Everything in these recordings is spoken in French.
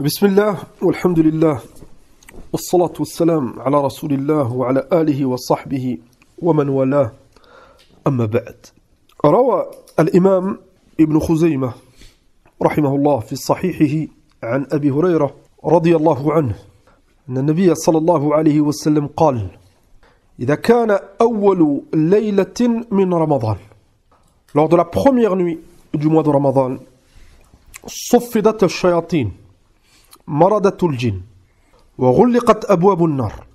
بسم الله والحمد لله والصلاة والسلام على رسول الله وعلى آله وصحبه ومن والاه أما بعد. روى الإمام ابن خزيمة رحمه الله في صحيحه عن أبي هريرة رضي الله عنه أن النبي صلى الله عليه وسلم قال: إذا كان أول ليلة من رمضان, lors de la première nuit du mois de Ramadan, صفدت الشياطين مردة الجن وغلقت أبواب النار.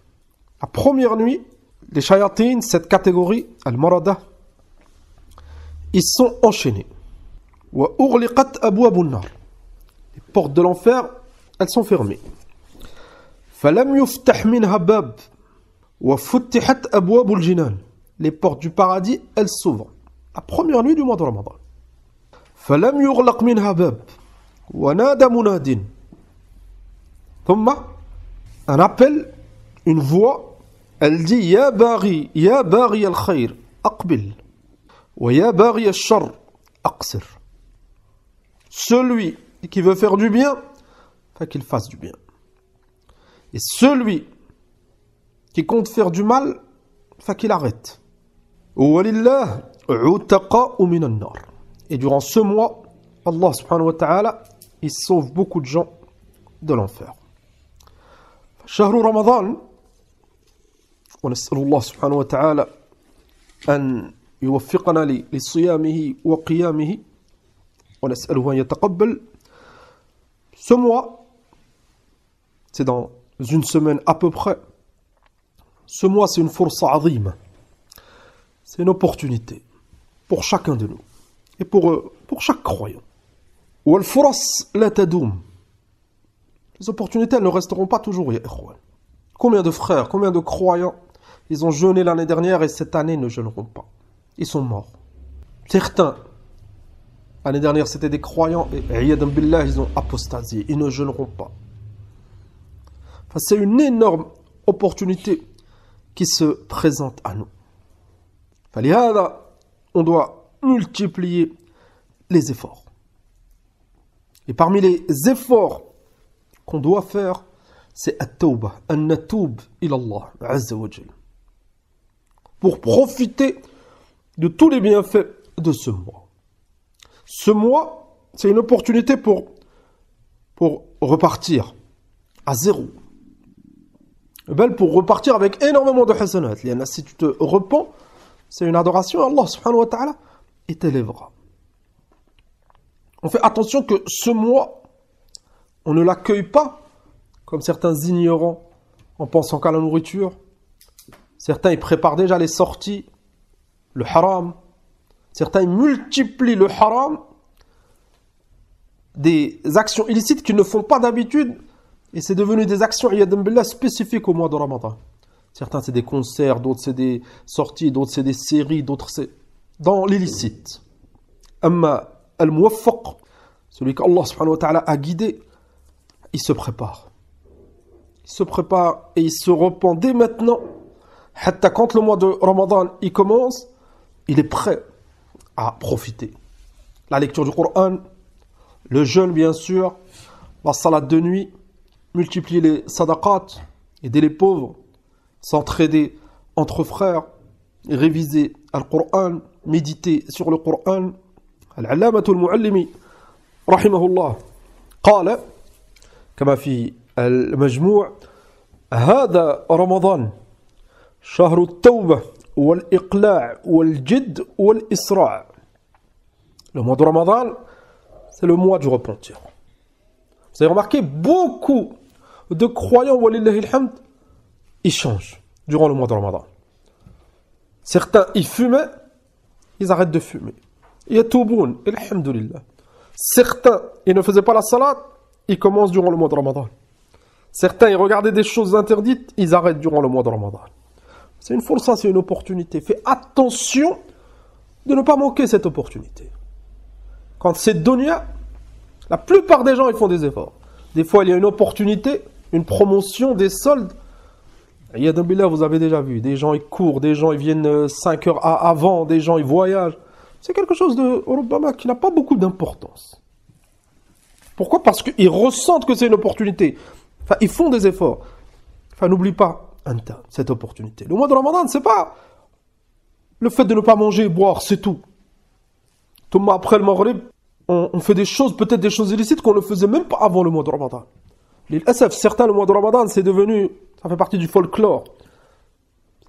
La première nuit, les shayatines, cette catégorie, al-marada, ils sont enchaînés. وأغلقت أبواب النار. Les portes de l'enfer, elles sont fermées. فلم يفتح منها باب وفتحت أبواب الجنان. Les portes du paradis, elles s'ouvrent. La première nuit du mois de Ramadan. فلم يغلق منها باب ونادى مناد. ثم un appel, une voix, elle dit: يا باغي الخير أقبل ويا باغي الشر أقصر. Celui qui veut faire du bien, fait qu'il fasse du bien. Et celui qui compte faire du mal, fait qu'il arrête. وَلِلَّهِ عُتَقَاءُ مِنَ النَّارِ. Et durant ce mois, Allah subhanahu wa ta'ala, il sauve beaucoup de gens de l'enfer. شهر رمضان ونسأل الله سبحانه وتعالى أن يوفقنا لصيامه وقيامه ونسأله أن يتقبل. Ce mois, c'est dans une semaine à peu près. Ce mois, c'est une force azime. C'est une opportunité pour chacun de nous et pour chaque croyant. والفرص لا تدوم. Les opportunités, elles ne resteront pas toujours, ya ikhwan. Combien de frères, combien de croyants, ils ont jeûné l'année dernière et cette année ne jeûneront pas. Ils sont morts. Certains, l'année dernière, c'était des croyants et iyadan billah, ils ont apostasié. Ils ne jeûneront pas. Enfin, c'est une énorme opportunité qui se présente à nous. فلهذا, on doit multiplier les efforts. Et parmi les efforts qu'on doit faire, c'est at-tawbah, an-natub ila Allah azza wa jal, pour profiter de tous les bienfaits de ce mois. Ce mois, c'est une opportunité pour repartir à zéro. Belle, pour repartir avec énormément de hasanat. Si tu te repens, c'est une adoration à Allah subhanahu wa ta'ala et t'élèvera. On fait attention que ce mois, on ne l'accueille pas comme certains ignorants en pensant qu'à la nourriture. Certains, ils préparent déjà les sorties, le haram. Certains, ils multiplient le haram, des actions illicites qu'ils ne font pas d'habitude, et c'est devenu des actions spécifiques au mois de Ramadan. Certains, c'est des concerts, d'autres, c'est des sorties, d'autres, c'est des séries, d'autres, c'est dans l'illicite. Amma al-muwaffaq, celui qu'Allah subhanahu wa ta'ala a guidé, il se prépare. Il se prépare et il se repent dès maintenant. Hatta quand le mois de Ramadan il commence, il est prêt à profiter. La lecture du Coran, le jeûne bien sûr, la salat de nuit, multiplier les sadaqat, aider les pauvres, s'entraider entre frères, réviser le Coran, méditer sur le Coran. Al-Allamatu al-Muallimi rahimahullah قال كما في المجموع: هذا رمضان شهر التوبة والإقلاع والجد والإسراع. Le mois de Ramadan, c'est le mois du repentir. Vous avez remarqué, beaucoup de croyants, walillahi alhamd, ils changent durant le mois de Ramadan. Certains, ils fumaient, ils arrêtent de fumer. Yatouboun, alhamdulillah. Certains, ils ne faisaient pas la salat, ils commencent durant le mois de Ramadan. Certains, ils regardaient des choses interdites, ils arrêtent durant le mois de Ramadan. C'est une force, c'est une opportunité. Fais attention de ne pas manquer cette opportunité. Quand c'est dunya, la plupart des gens, ils font des efforts. Des fois, il y a une opportunité, une promotion, des soldes. Iyadan billah, vous avez déjà vu, des gens, ils courent, des gens, ils viennent 5 heures avant, des gens, ils voyagent. C'est quelque chose de Rubbama qui n'a pas beaucoup d'importance. Pourquoi? Parce qu'ils ressentent que c'est une opportunité. Enfin, ils font des efforts. Enfin, n'oublie pas cette opportunité. Le mois de Ramadan, c'est pas le fait de ne pas manger et boire, c'est tout. Thomas, après le Maghrib, on fait des choses, peut-être des choses illicites qu'on ne faisait même pas avant le mois de Ramadan. Les SF, certains, le mois de Ramadan, c'est devenu, ça fait partie du folklore.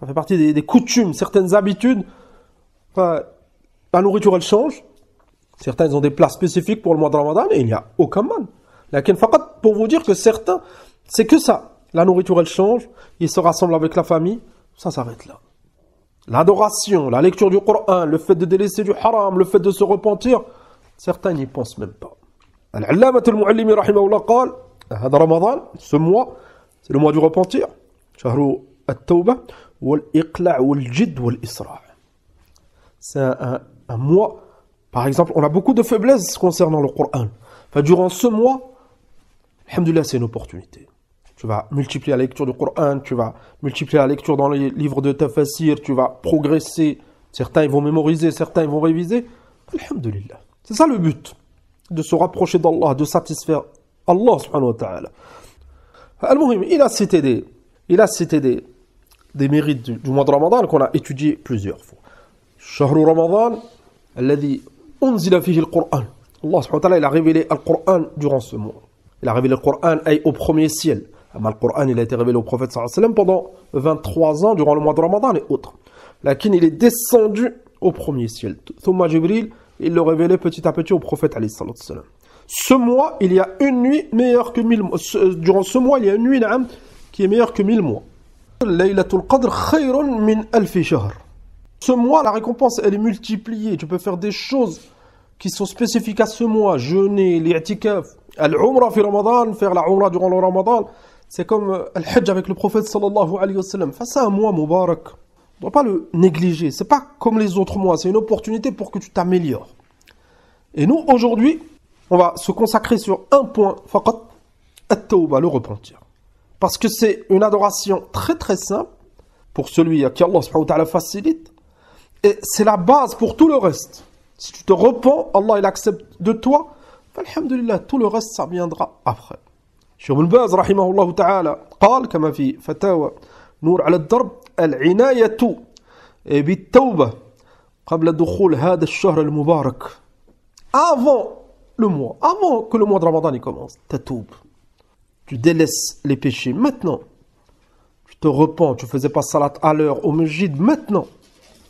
Ça fait partie des coutumes, certaines habitudes. Enfin, la nourriture, elle change. Certains, ils ont des plats spécifiques pour le mois de Ramadan et il n'y a aucun mal. Lakin faqat, pour vous dire que certains, c'est que ça. La nourriture, elle change. Ils se rassemblent avec la famille. Ça s'arrête là. L'adoration, la lecture du Coran, le fait de délaisser du haram, le fait de se repentir, certains n'y pensent même pas. Al-Allama al-Muallimi rahimahullah قال هذا رمضان, ce mois, c'est le mois du repentir. شهر التوبة والإقلاع والجد والإسراع. C'est un mois. Par exemple, on a beaucoup de faiblesses concernant le Coran. Enfin, durant ce mois, alhamdoulilah, c'est une opportunité. Tu vas multiplier la lecture du Coran, tu vas multiplier la lecture dans les livres de tafsir, tu vas progresser. Certains, ils vont mémoriser, certains, ils vont réviser. Alhamdoulilah. C'est ça le but. De se rapprocher d'Allah, de satisfaire Allah subhanahu wa ta'ala. Al-Muhim, il a cité des mérites du mois de Ramadan qu'on a étudié plusieurs fois. Shahru Ramadan, alladhi unzila fihi al-Qur'an. Allah subhanahu wa ta'ala, il a révélé le Coran durant ce mois. Il a révélé le Coran au premier ciel. Le Coran, il a été révélé au prophète sallallahu alayhi wa sallam pendant 23 ans durant le mois de Ramadan et autres. Lakin il est descendu au premier ciel. Thumma Jibril, il le révélait petit à petit au prophète alayhi sallallahu alayhi wa sallam. Ce mois, il y a une nuit meilleure que 1000 mois. Durant ce mois, il y a une nuit qui est meilleure que 1000 mois. Laylatul Qadr khayrun min alfi shahr. Ce mois, la récompense, elle est multipliée. Tu peux faire des choses qui sont spécifiques à ce mois. Jeûner, l'i'tikaf, al-umrah fi Ramadan, faire la umrah durant le Ramadan. C'est comme al-hajj avec le prophète sallallahu alayhi wa sallam. Enfin, c'est un mois mubarak. On ne doit pas le négliger. C'est pas comme les autres mois. C'est une opportunité pour que tu t'améliores. Et nous, aujourd'hui, on va se consacrer sur un point, faqat, at-tawba, le repentir. Parce que c'est une adoration très très simple pour celui à qui Allah subhanahu wa ta'ala facilite. Et c'est la base pour tout le reste. Si tu te repens, Allah il accepte de toi. Alhamdulillah, tout le reste ça viendra après. Cheikh Ibn Baz rahimahullah ta'ala قال كما في فتاوى نور على الدرب العناية بالتوبة قبل دخول هذا الشهر المبارك. Avant le mois, avant que le mois de Ramadan il commence, tatoub. Tu délaisses les péchés maintenant. Tu te repens, tu faisais pas salat à l'heure au masjid maintenant.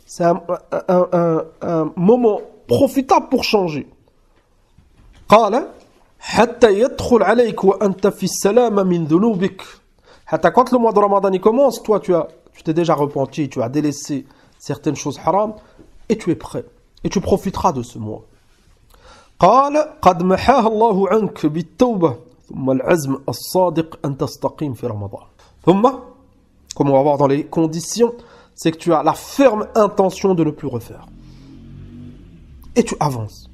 C'est un moment profitable pour changer. قال حتى يدخل عليك وأنت في السلامة من ذنوبك. حتى quand le mois de Ramadan il commence, toi tu t'es déjà repenti, tu as délaissé certaines choses haram et tu es prêt et tu profiteras de ce mois. قال قد محاها الله عنك بالتوبة ثم العزم الصادق أن تستقيم في رمضان. ثم, comme on va voir dans les conditions, c'est que tu as la ferme intention de ne plus refaire. Et tu avances.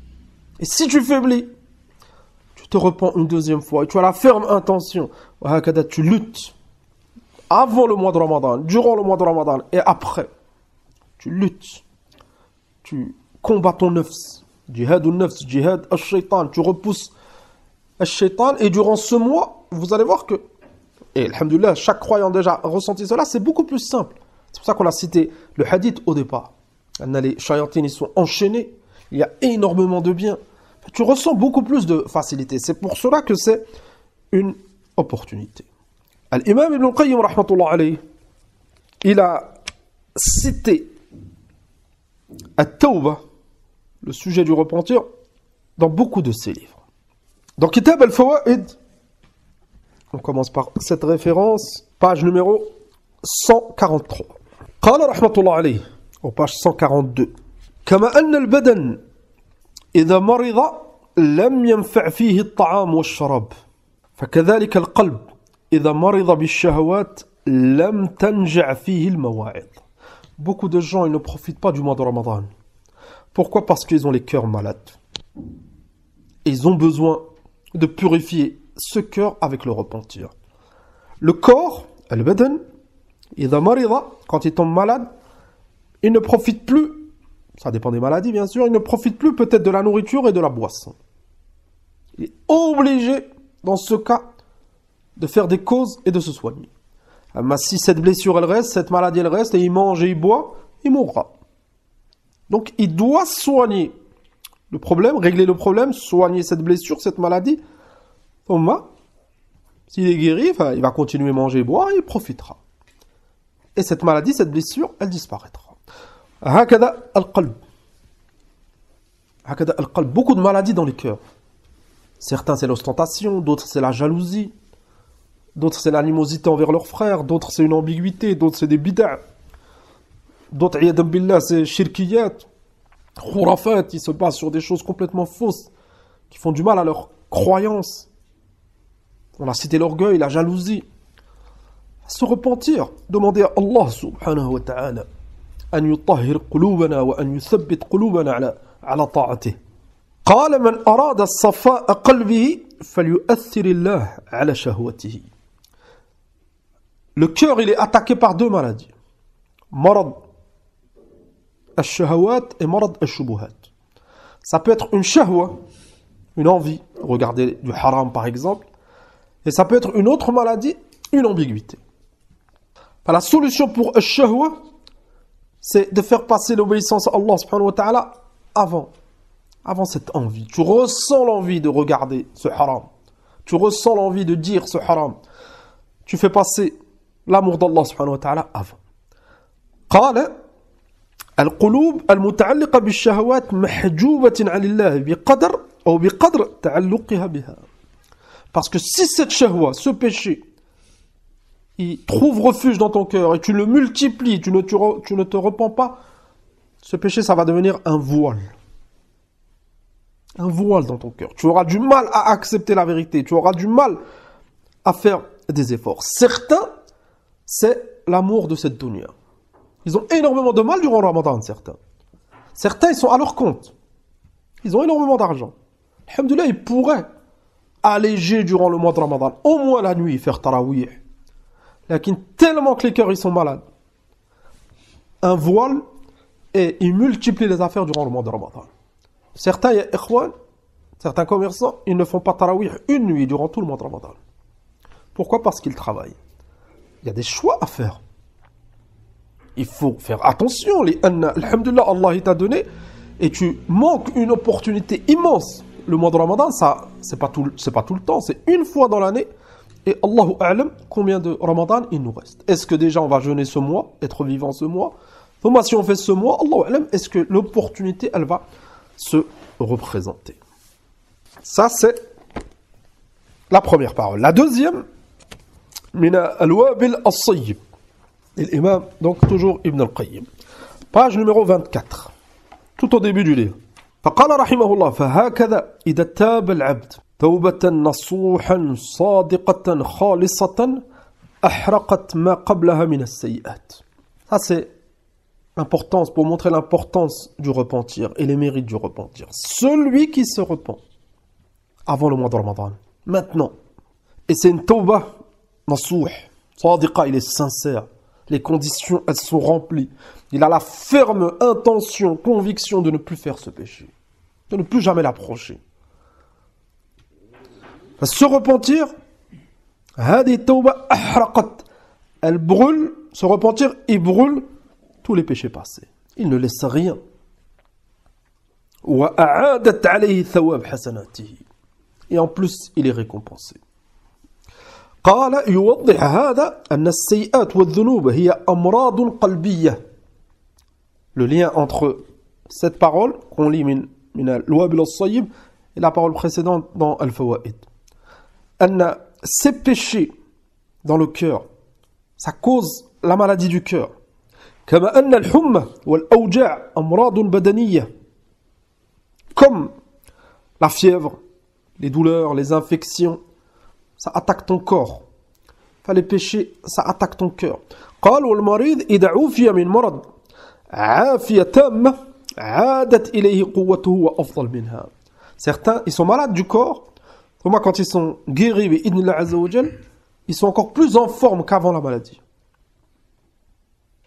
Et si tu faiblis, tu te repens une deuxième fois. Et tu as la ferme intention. Tu luttes. Avant le mois de Ramadan, durant le mois de Ramadan et après. Tu luttes. Tu combats ton nafs. Jihad ou nafs, jihad al-shaytan. Tu repousses al-shaytan. Et durant ce mois, vous allez voir que, et alhamdoulilah, chaque croyant déjà ressenti cela, c'est beaucoup plus simple. C'est pour ça qu'on a cité le hadith au départ. Les shayatines, ils sont enchaînés. Il y a énormément de biens. Tu ressens beaucoup plus de facilité. C'est pour cela que c'est une opportunité. L'imam Ibn al-Qayyim, rahmatullah alayhi, il a cité at-tawbah, le sujet du repentir, dans beaucoup de ses livres. Dans Kitab al-Fawaid, on commence par cette référence, page numéro 143. قال رحمة الله عليه, au page 142, كما أن البدن إذا مرض لم ينفع فيه الطعام والشراب فكذلك القلب إذا مرض بالشهوات لم تنجع فيه المواعظ. Beaucoup de gens ils ne profitent pas du mois de Ramadan. Pourquoi? Parce qu'ils ont les cœurs malades. Et ils ont besoin de purifier ce cœur avec le repentir. Le corps, al-badan, إذا مرض, quand il tombe malade, il ne profite plus, ça dépend des maladies bien sûr, il ne profite plus peut-être de la nourriture et de la boisson. Il est obligé, dans ce cas, de faire des causes et de se soigner. Mais si cette blessure, elle reste, cette maladie, elle reste, et il mange et il boit, il mourra. Donc, il doit soigner le problème, régler le problème, soigner cette blessure, cette maladie. S'il est guéri, il va continuer à manger et boire et il profitera. Et cette maladie, cette blessure, elle disparaîtra. Hakada al-qalb. Beaucoup de maladies dans les cœurs. Certains, c'est l'ostentation, d'autres, c'est la jalousie, d'autres, c'est l'animosité envers leurs frères, d'autres, c'est une ambiguïté, d'autres, c'est des bid'a', d'autres, iyadam billah, c'est shirkiyat, khurafat, ils se basent sur des choses complètement fausses, qui font du mal à leur croyance. On a cité l'orgueil, la jalousie. Se repentir, demander à Allah subhanahu wa ta'ala أن يطهر قلوبنا وأن يثبت قلوبنا على طاعته. قال من أراد الصفاء قلبه فليؤثر الله على شهوته. Le cœur, il est attaqué par deux maladies. مرض الشهوات et مرض الشبهات. Ça peut être une shahwa, une envie, regarder du haram par exemple, et ça peut être une autre maladie, une ambiguïté. La solution pour الشهوة, c'est de faire passer l'obéissance à Allah subhanahu wa ta'ala avant cette envie. Tu ressens l'envie de regarder ce haram. Tu ressens l'envie de dire ce haram. Tu fais passer l'amour d'Allah subhanahu wa ta'ala avant. قال القلوب المتعلقة بالشهوات محجوبة عن الله بقدر أو بقدر تعلقها بها. Parce que si cette shahwa, ce péché, il trouve refuge dans ton cœur et tu le multiplies, tu ne te repens pas, ce péché, ça va devenir un voile. Un voile dans ton cœur. Tu auras du mal à accepter la vérité. Tu auras du mal à faire des efforts. Certains, c'est l'amour de cette dunya. Ils ont énormément de mal durant le Ramadan, certains. Certains, ils sont à leur compte. Ils ont énormément d'argent. Alhamdoulilah, ils pourraient alléger durant le mois de Ramadan, au moins la nuit, faire tarawih. Lakin tellement que les cœurs ils sont malades. Un voile et ils multiplient les affaires durant le mois de Ramadan. Certains certains commerçants, ils ne font pas tarawih une nuit durant tout le mois de Ramadan. Pourquoi? Parce qu'ils travaillent. Il y a des choix à faire. Il faut faire attention. Alhamdulillah, Allah il t'a donné et tu manques une opportunité immense. Le mois de Ramadan, ça, c'est pas tout le temps, c'est une fois dans l'année. Et Allahu A'lam, combien de Ramadan il nous reste? Est-ce que déjà on va jeûner ce mois, être vivant ce mois? Donc, si on fait ce mois, Allahu A'lam, est-ce que l'opportunité, elle va se représenter? Ça, c'est la première parole. La deuxième, Mina al-Wabil as-Sayyib. L'imam, donc toujours Ibn al-Qayyim. Page numéro 24. Tout au début du livre. فقال رحمه الله فهكذا إذا تاب العبد توبة نصوحا صادقة خالصة أحرقت ما قبلها من السيئات. Ça c'est l'importance, pour montrer l'importance du repentir et les mérites du repentir. Celui qui se repent avant le mois de Ramadan, maintenant, et c'est une tawbah nasouh, sadiqa, il est sincère, les conditions elles sont remplies, il a la ferme intention, conviction de ne plus faire ce péché, de ne plus jamais l'approcher. Se repentir, hadi tawba ahraqat, elle brûle, se repentir, il brûle tous les péchés passés. Il ne laisse rien. Wa a'adat alayhi thawab hasanatihi. Et en plus, il est récompensé. قال يوضح هذا أن السيئات والذنوب هي أمراض قلبية. Le lien entre cette parole qu'on lit min al-Wabil as-Sayyib et la parole précédente dans Al-Fawaid. أن ces péchés dans le cœur, ça cause la maladie du cœur. كما أن الحمى والأوجاع أمراض بدنية. Comme la fièvre, les douleurs, les infections, ça attaque ton corps. Enfin, les péchés, ça attaque ton cœur. قال والمريض إذا عوفي من مرض عافية تامة عادت إليه قوته وأفضل منها. Certains, ils sont malades du corps. Moi, quand ils sont guéris, بإذن عز وجل, ils sont encore plus en forme qu'avant la maladie.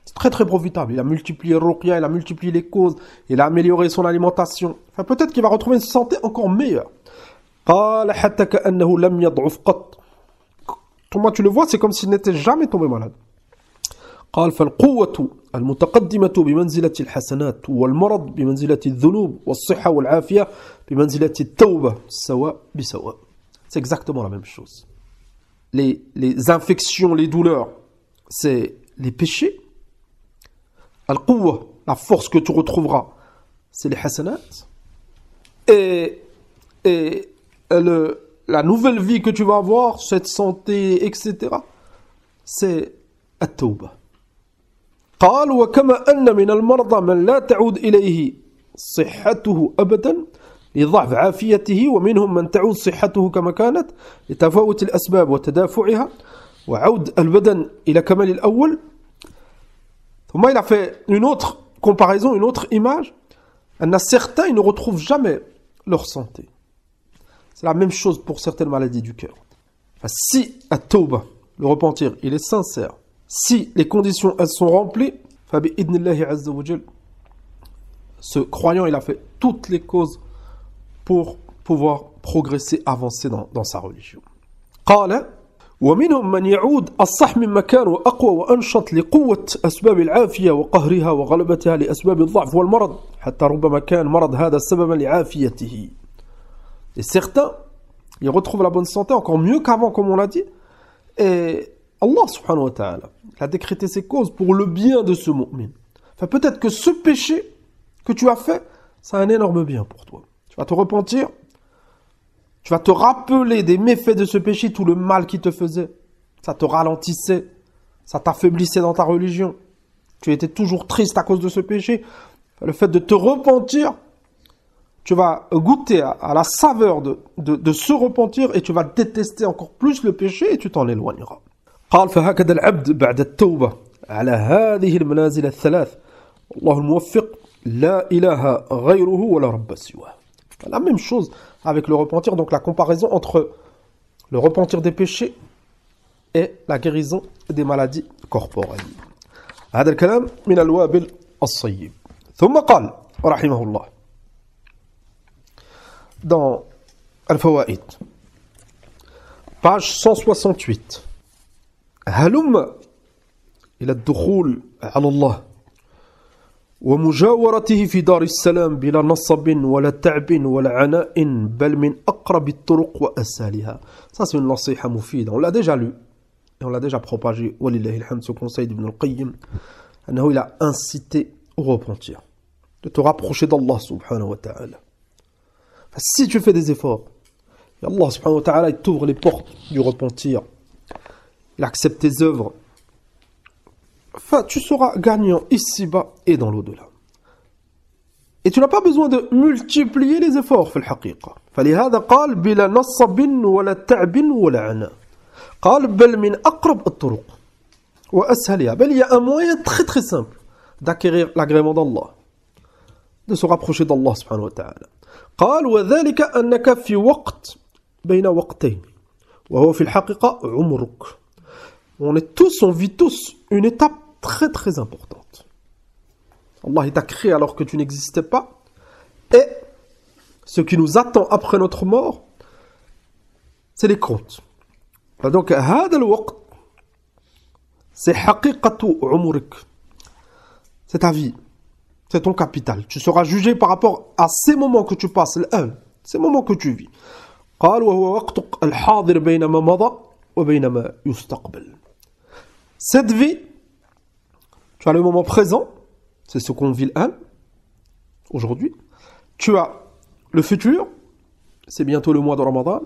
C'est très très profitable. Il a multiplié le ruqya, il a multiplié les causes, il a amélioré son alimentation. Enfin, peut-être qu'il va retrouver une santé encore meilleure. قال حتى كأنه لم يضعف قط. Moi, tu le vois, c'est comme s'il n'était jamais tombé malade. قال فالقوة المتقدمة بمنزلة الحسنات والمرض بمنزلة الذنوب والصحة والعافية بمنزلة التوبة سواء بسواء. C'est exactement la même chose. Les infections, les douleurs, c'est les péchés. Al-Quwwa, la force que tu retrouveras, c'est les hasanat. Et la nouvelle vie que tu vas avoir, cette santé, etc., c'est at-tawbah. قال وكما أن من المرضى من لا تعود إليه صحته أبدا لضعف عافيته ومنهم من تعود صحته كما كانت لتفاوت الأسباب وتدافعها وعود البدن إلى كمال الأول. ثم il a fait une autre comparaison, une autre image. أن certains ils ne retrouvent jamais leur santé. C'est la même chose pour certaines maladies du cœur. Si at-tawbah, le repentir, il est sincère, si les conditions elles sont remplies, فبإذن عز وجل, ce croyant il a fait toutes les causes pour pouvoir progresser, avancer dans sa religion. قال ومنهم من يعود الصح من مكان وأقوى وأنشط لقوة أسباب العافية وقهرها وغلبتها لأسباب الضعف والمرض حتى ربما كان مرض هذا سببا لعافيته. Et certains, ils retrouvent la bonne santé encore mieux qu'avant, comme on l'a dit. Et Allah subhanahu wa ta'ala a décrété ces causes pour le bien de ce mu'min. Enfin, peut-être que ce péché que tu as fait, c'est un énorme bien pour toi. Tu vas te repentir, tu vas te rappeler des méfaits de ce péché, tout le mal qu'il te faisait. Ça te ralentissait, ça t'affaiblissait dans ta religion. Tu étais toujours triste à cause de ce péché. Le fait de te repentir, tu vas goûter à la saveur de se repentir et tu vas détester encore plus le péché et tu t'en éloigneras. قال فهكذا العبد بعد التوبة على هذه المنازل الثلاث الله الموفق لا إله غيره ولا رب سواه. La même chose avec le repentir, donc la comparaison entre le repentir des péchés et la guérison des maladies corporelles. هذا الكلام من الوابل الصيب. ثم قال رحمه الله dans Al-Fawaid, page 168, هلم إلى الدخول على الله ومجاورته في دار السلام بلا نصب ولا تعب ولا عناء بل من أقرب الطرق وأسهلها. Ça c'est une nasiha مفيدة, on l'a déjà lu et on l'a déjà propagé, walillahi alhamd, ce conseil d'Ibn al-Qayyim, أنه il a incité au repentir, de te rapprocher d'Allah subhanahu wa ta'ala. Si tu fais des efforts, et Allah subhanahu wa ta'ala il t'ouvre les portes du repentir, il accepte tes œuvres, enfin tu seras gagnant ici-bas et dans l'au-delà. Et tu n'as pas besoin de multiplier les efforts في الحقيقة. فلهذا قال بلا نصب ولا تعب ولا عناء. قال بل من أقرب الطرق وأسهلها. بل il y a un moyen très très simple d'acquérir l'agrément d'Allah, de se rapprocher d'Allah subhanahu wa ta'ala. قال وذلك أنك في وقت بين وقتين وهو في الحقيقة عمرك. On vit tous une étape très très importante. Allah t'a créé alors que tu n'existais pas, et ce qui nous attend après notre mort, c'est les comptes. Donc هذا الوقت c'est حقيقة عمرك, c'est ta vie. C'est ton capital. Tu seras jugé par rapport à ces moments que tu passes, ces moments que tu vis. قال وهو وقتك الحاضر بين ما مضى وبين ما يستقبل. Cette vie, tu as le moment présent, c'est ce qu'on vit aujourd'hui. Tu as le futur, c'est bientôt le mois de Ramadan,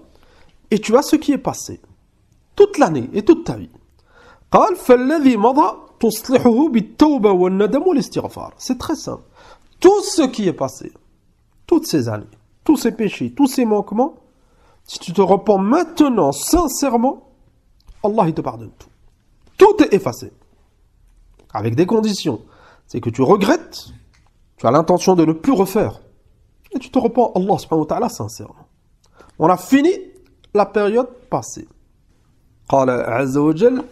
et tu as ce qui est passé, toute l'année et toute ta vie. قال فالذي مضى تصلحه بالتوبة والندم والاستغفار. C'est très simple. Tout ce qui est passé, toutes ces années, tous ces péchés, tous ces manquements, si tu te repens maintenant sincèrement, Allah il te pardonne tout. Tout est effacé. Avec des conditions. C'est que tu regrettes, tu as l'intention de ne plus refaire. Et tu te repens Allah subhanahu wa ta'ala sincèrement. On a fini la période passée. قال عز وجل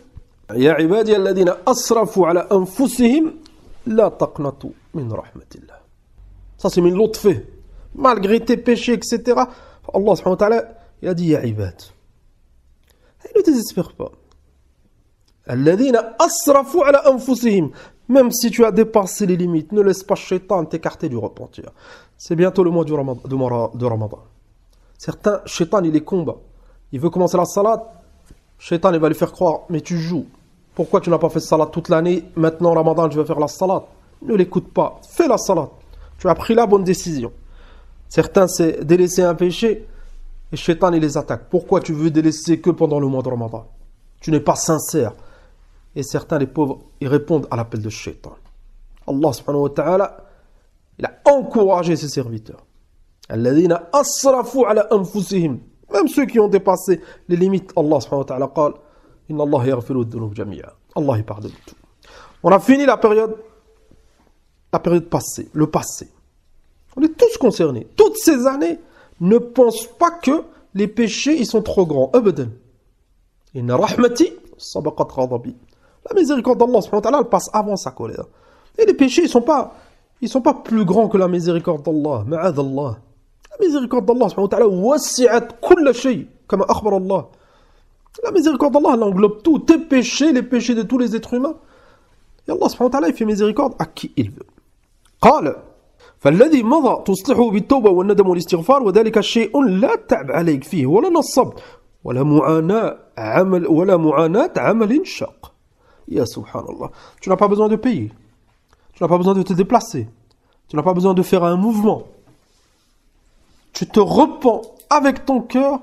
يا عبادي الذين أسرفوا على أنفسهم لا تقنطوا من رحمة الله. Ça c'est min lutfi. Malgré tes péchés, etc. Allah subhanahu wa ta'ala Il a dit Ya ibad. Il ne désespère pas. Alladhina asrafu ala anfusihim. Même si tu as dépassé les limites, ne laisse pas Shaitan t'écarter du repentir. C'est bientôt le mois de Ramadan. Certains, Shaitan, il les combat. Il veut commencer la salat. Shaitan, il va lui faire croire, mais tu joues. Pourquoi tu n'as pas fait salat toute l'année? Maintenant, Ramadan, tu vas faire la salat. Ne l'écoute pas. Fais la salat. Tu as pris la bonne décision. Certains, c'est délaisser un péché. Et Shaitan, il les attaque. Pourquoi tu veux délaisser que pendant le mois de Ramadan? Tu n'es pas sincère. Et certains, les pauvres, ils répondent à l'appel de Shaitan. Allah subhanahu wa ta'ala, il a encouragé ses serviteurs. Alladhina asrafu ala anfusihim. Même ceux qui ont dépassé les limites, Allah subhanahu wa ta'ala qala, Inna Allah yaghfiru dhunub jami'a. Allah il pardonne tout. On a fini la période passée, le passé. On est tous concernés. Toutes ces années, ne pense pas que les péchés, ils sont trop grands. Abadan. Inna rahmati sabaqat ghadabi. La miséricorde d'Allah subhanahu wa ta'ala, elle passe avant sa colère. Et les péchés, ils sont pas plus grands que la miséricorde d'Allah. Ma'adallah. La miséricorde d'Allah subhanahu wa ta'ala wasi'at kulla shay, comme akhbar Allah. La miséricorde d'Allah, elle englobe tout. Tes péchés, les péchés de tous les êtres humains. Et Allah subhanahu wa ta'ala, il fait miséricorde à qui il veut. قال فالذي مضى تصلحه بالتوبة والندم والاستغفار وذلك شيء لا تعب عليك فيه ولا نصب ولا معاناة عمل شاق. Ya subhanallah. Tu n'as pas besoin de payer. Tu n'as pas besoin de te déplacer. Tu n'as pas besoin de faire un mouvement. Tu te repens avec ton cœur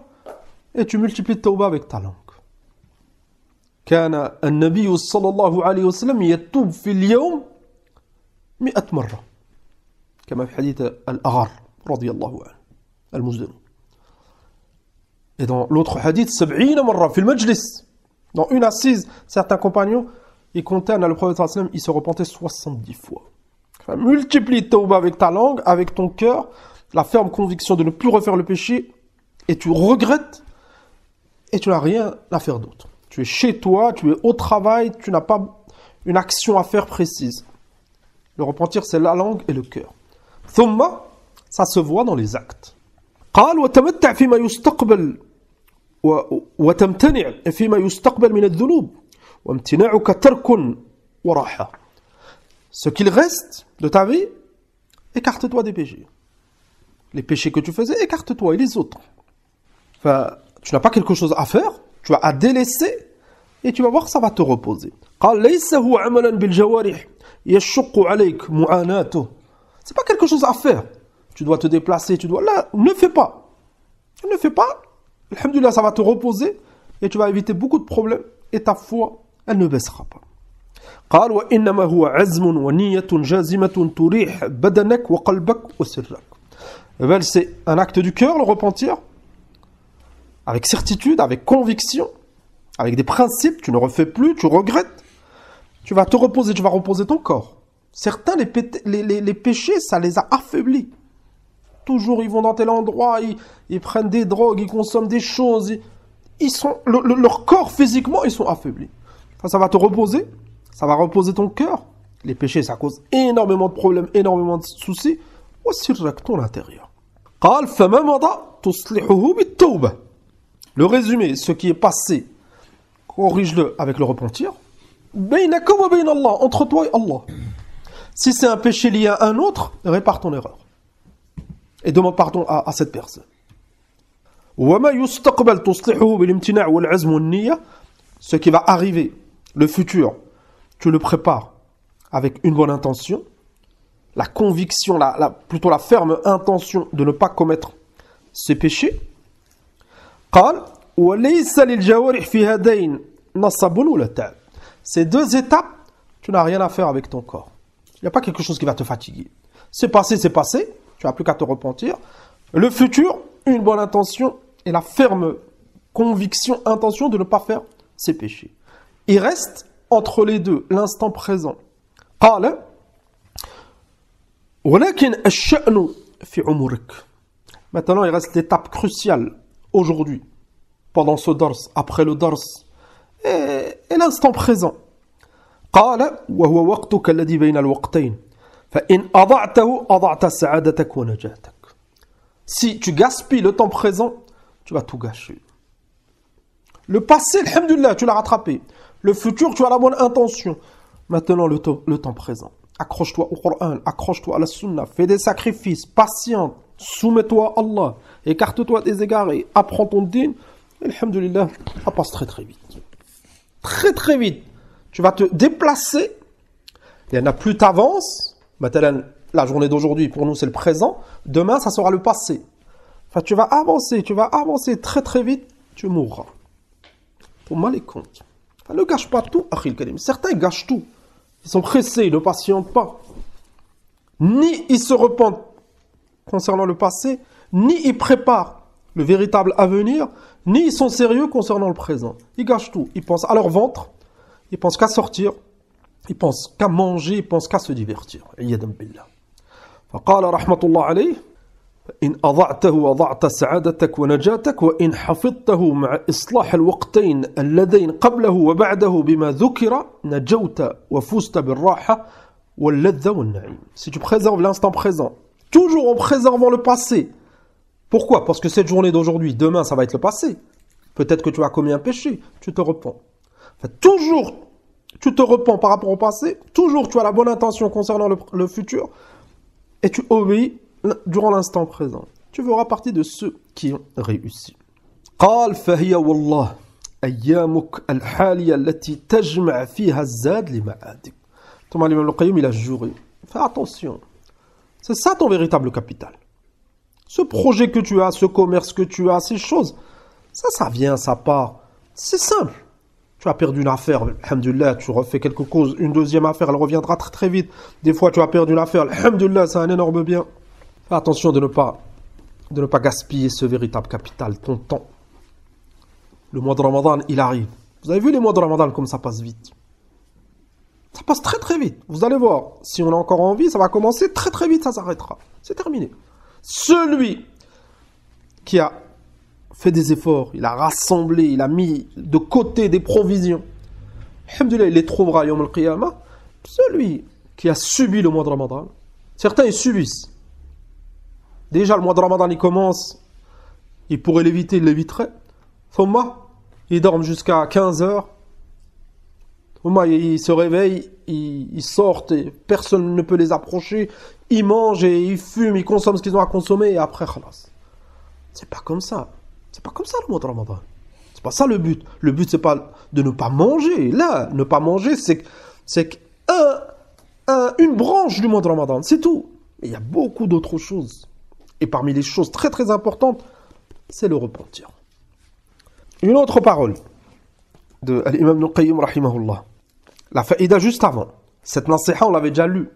et tu multiplies tawbah avec ta langue. كان النبي صلى الله عليه وسلم يتوب في اليوم 100 مرة كما في حديث الأغر رضي الله عنه المزني. Et dans l'autre hadith 70 مرة في المجلس. Dans une assise, certains compagnons, ils comptaient, le prophète sallallahu alayhi wa sallam, il se repentait 70 fois. Enfin, multiplie tawbah avec ta langue, avec ton cœur, la ferme conviction de ne plus refaire le péché, et tu regrettes, et tu n'as rien à faire d'autre. Tu es chez toi, tu es au travail, tu n'as pas une action à faire précise. Le repentir, c'est la langue et le cœur. Thumma, ça se voit dans les actes. قال وتمتع فيما يستقبل وتمتنع فيما يستقبل من الذنوب وامتناعك ترك وراحة. Ce qu'il reste de ta vie, écarte-toi des péchés. Les péchés que tu faisais, écarte-toi et les autres. Enfin, tu n'as pas quelque chose à faire, tu as à délaisser et tu vas voir, ça va te reposer. قال ليس هو عملا بالجوارح يشق عليك معاناته. C'est pas quelque chose à faire. Tu dois te déplacer, tu dois... Là, ne fais pas. Ne fais pas. Alhamdulillah, ça va te reposer et tu vas éviter beaucoup de problèmes et ta foi, elle ne baissera pas. قال وإنما هو عزم ونية جازمة تريح بدنك وقلبك وسرك. C'est un acte du cœur, le repentir, avec certitude, avec conviction, avec des principes, tu ne refais plus, tu regrettes, tu vas te reposer, tu vas reposer ton corps. Certains, les péchés, ça les a affaiblis. Toujours, ils vont dans tel endroit, ils prennent des drogues, ils consomment des choses. Leur corps, physiquement, ils sont affaiblis. Enfin, ça va te reposer, ça va reposer ton cœur. Les péchés, ça cause énormément de problèmes, énormément de soucis. Aussi, ton intérieur. Le résumé, ce qui est passé, corrige-le avec le repentir. Entre toi et Allah. Si c'est un péché lié à un autre, répare ton erreur. Et demande pardon à cette personne. Ce qui va arriver, le futur, tu le prépares avec une bonne intention, la conviction, plutôt la ferme intention de ne pas commettre ces péchés. Ces deux étapes, tu n'as rien à faire avec ton corps. Il n'y a pas quelque chose qui va te fatiguer. C'est passé, tu n'as plus qu'à te repentir. Le futur, une bonne intention et la ferme conviction, intention de ne pas faire ces péchés. Il reste entre les deux l'instant présent. Maintenant, il reste l'étape cruciale aujourd'hui, pendant ce dars, après le dars, et l'instant présent. Si tu gaspilles le temps présent, tu vas tout gâcher. Le passé, alhamdoulilah, tu l'as rattrapé. Le futur, tu as la bonne intention. Maintenant, le temps présent. Accroche-toi au Coran, accroche-toi à la Sunna, fais des sacrifices, patiente, soumets-toi à Allah, écarte-toi des égarés, apprends ton din. Alhamdoulilah, ça passe très très vite. Très très vite. Tu vas te déplacer. Il y en a plus t'avances. Maintenant, la journée d'aujourd'hui, pour nous, c'est le présent. Demain, ça sera le passé. Enfin, tu vas avancer très très vite, tu mourras. Pour mal les comptes. Enfin, ne gâche pas tout, Akhil Karim. Certains gâchent tout. Ils sont pressés, ils ne patientent pas. Ni ils se repentent concernant le passé, ni ils préparent le véritable avenir, ni ils sont sérieux concernant le présent. Ils gâchent tout. Ils pensent à leur ventre, ils pensent qu'à sortir, ils pensent qu'à manger, ils pensent qu'à se divertir. Iyadam billah. فقال رحمة الله عليه إن أضعته أضعت سعادتك ونجاتك وإن حفظته مع إصلاح الوقتين اللذين قبله وبعده بما ذكر نجوت وفزت بالراحة واللذة والنعيم. Si tu préserves l'instant présent, toujours en préservant le passé. Pourquoi? Parce que cette journée d'aujourd'hui, demain, ça va être le passé. Peut-être que tu as commis un péché, tu te repens. Enfin, toujours, tu te repens par rapport au passé, toujours tu as la bonne intention concernant le futur, et tu obéis durant l'instant présent. Tu feras partie de ceux qui ont réussi. قال فهي والله أيامك الحالية التي تجمع فيها الزاد لمعادك. Thomas l'imam al-Qayyim, il a juré. Fais attention. C'est ça ton véritable capital. Ce projet que tu as, ce commerce que tu as, ces choses, ça vient, ça part. C'est simple. Tu as perdu une affaire, alhamdoulilah, tu refais quelque chose, une deuxième affaire, elle reviendra très très vite. Des fois, tu as perdu une affaire, alhamdoulilah, c'est un énorme bien. Fais attention de ne pas gaspiller ce véritable capital, ton temps. Le mois de Ramadan, il arrive. Vous avez vu les mois de Ramadan comme ça passe vite? Ça passe très très vite. Vous allez voir, si on a encore envie, ça va commencer très très vite, ça s'arrêtera. C'est terminé. Celui qui a fait des efforts, il a rassemblé, il a mis de côté des provisions, alhamdoulilah, il les trouvera yawm al-qiyamah. Celui qui a subi le mois de Ramadan, certains ils subissent. Déjà le mois de Ramadan il commence, il pourrait l'éviter, il l'éviterait. Thumma, ils dorment jusqu'à 15 heures. Thumma, ils se réveillent, ils sortent et personne ne peut les approcher. Ils mangent et ils fument, ils consomment ce qu'ils ont à consommer et après, khalas. C'est pas comme ça. C'est pas comme ça le mois de Ramadan. C'est pas ça le but. Le but, c'est pas de ne pas manger. Là, ne pas manger, c'est une branche du mois de Ramadan. C'est tout. Mais il y a beaucoup d'autres choses. Et parmi les choses très très importantes, c'est le repentir. Une autre parole de l'imam Ibn Qayyim rahimahullah. La faïda juste avant. Cette nasiha, on l'avait déjà lu.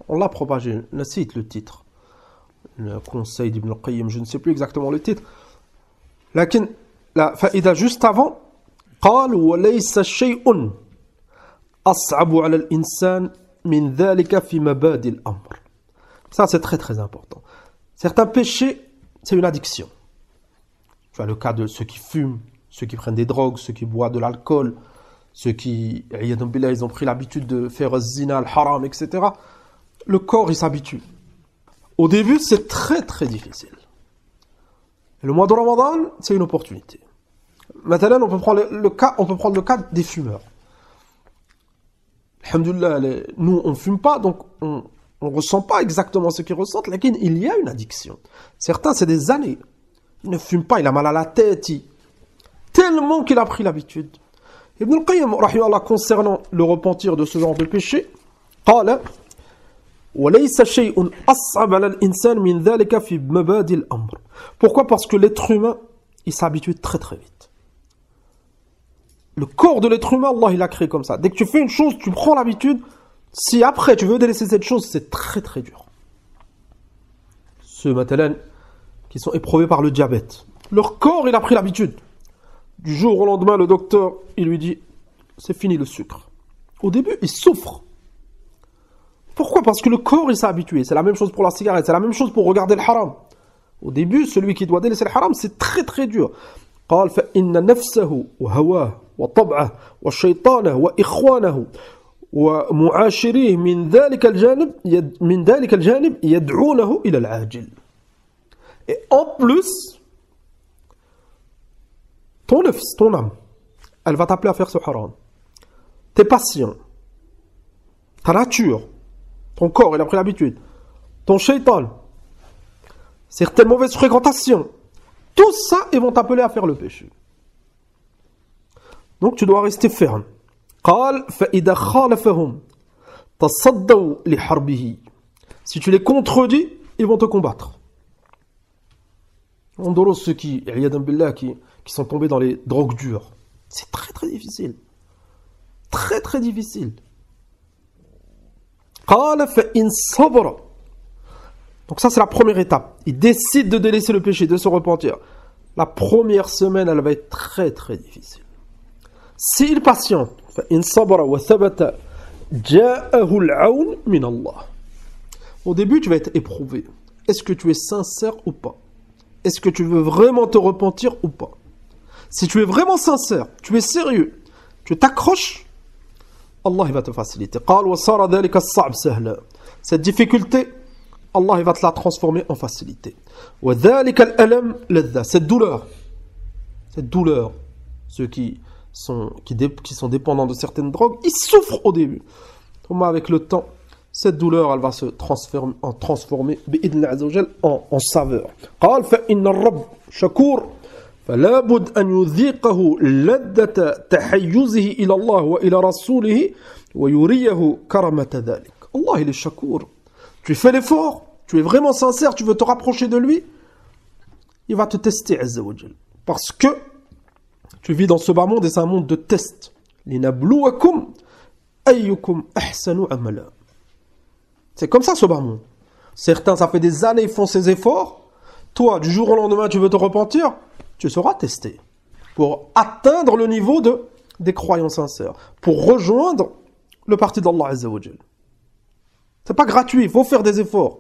On l'a propagé. On cite le titre. Le conseil d'Ibn Qayyim, je ne sais plus exactement le titre. لكن la faïda juste avant, قال وليس شيء أصعب على الإنسان من ذلك في مبادئ الأمر. Ça c'est très très important. Certains péchés, c'est une addiction. Tu as le cas de ceux qui fument, ceux qui prennent des drogues, ceux qui boivent de l'alcool, ceux qui, ils ont pris l'habitude de faire zina, le haram, etc. Le corps, il s'habitue. Au début, c'est très très difficile. Et le mois de Ramadan, c'est une opportunité. Maintenant, on peut prendre le cas des fumeurs. Alhamdoulilah, nous, on ne fume pas, donc on ne ressent pas exactement ce qu'ils ressentent, mais il y a une addiction. Certains, c'est des années. Il ne fume pas, il a mal à la tête, tellement qu'il a pris l'habitude. Ibn al-Qayyim, rahimahullah, concernant le repentir de ce genre de péché, قال وليس شيء أصعب على الإنسان من ذلك في مبادئ الأمر. Pourquoi? Parce que l'être humain, il s'habitue très très vite. Le corps de l'être humain, Allah, il a créé comme ça. Dès que tu fais une chose, tu prends l'habitude. Si après tu veux délaisser cette chose, c'est très très dur. Ceux, maintenant, qui sont éprouvés par le diabète, leur corps, il a pris l'habitude. Du jour au lendemain, le docteur, il lui dit, c'est fini le sucre. Au début, il souffre. Pourquoi? Parce que le corps, il s'est habitué. C'est la même chose pour la cigarette, c'est la même chose pour regarder le haram. Au début, celui qui doit délaisser le haram, c'est très très dur. قال فإن نفسه وهواه وطبعه والشيطانه وإخوانه ومعاشريه من ذلك الجانب يدعونه إلى العاجل. Et en plus, ton nafs, ton âme, elle va t'appeler à faire ce haram. Tes passions, ta nature, ton corps, il a pris l'habitude, ton shaitan, certaines mauvaises fréquentations, tout ça, ils vont t'appeler à faire le péché. Donc tu dois rester ferme. قال فإذا خالفهم تصدوا لحربه. Si tu les contredis, ils vont te combattre. On dort ceux qui sont tombés dans les drogues dures. C'est très très difficile. Très très difficile. قال فإن صبر. Donc ça c'est la première étape. Il décide de délaisser le péché, de se repentir. La première semaine, elle va être très très difficile. S'il patiente, فإن صبر وثبت جاءه العون من الله. Au début, tu vas être éprouvé. Est-ce que tu es sincère ou pas? Est-ce que tu veux vraiment te repentir ou pas? Si tu es vraiment sincère, tu es sérieux, tu t'accroches, Allah il va te faciliter. قال وصار ذلك الصعب سهلا. Cette difficulté, Allah il va te la transformer en facilité. وذلك الألم لذة. Cette douleur, ceux qui sont dépendants de certaines drogues, ils souffrent au début. Avec le temps, cette douleur, elle va se transformer en saveur. قال فإن الرب شكور فلا بد أن يذيقه لذة تحيزه إلى الله وإلى رسوله ويريه كرمة ذلك. Allah il est shakour. Tu fais l'effort, tu es vraiment sincère, tu veux te rapprocher de lui, il va te tester Azza wa Jal. Parce que tu vis dans ce bas monde et c'est un monde de test. لِنَبْلُوَكُمْ أَيُّكُمْ أَحْسَنُ عَمَلًا. C'est comme ça ce bas monde. Certains, ça fait des années, ils font ces efforts. Toi, du jour au lendemain, tu veux te repentir, tu seras testé. Pour atteindre le niveau des croyants sincères. Pour rejoindre le parti d'Allah Azza wa Jal. C'est pas gratuit, il faut faire des efforts.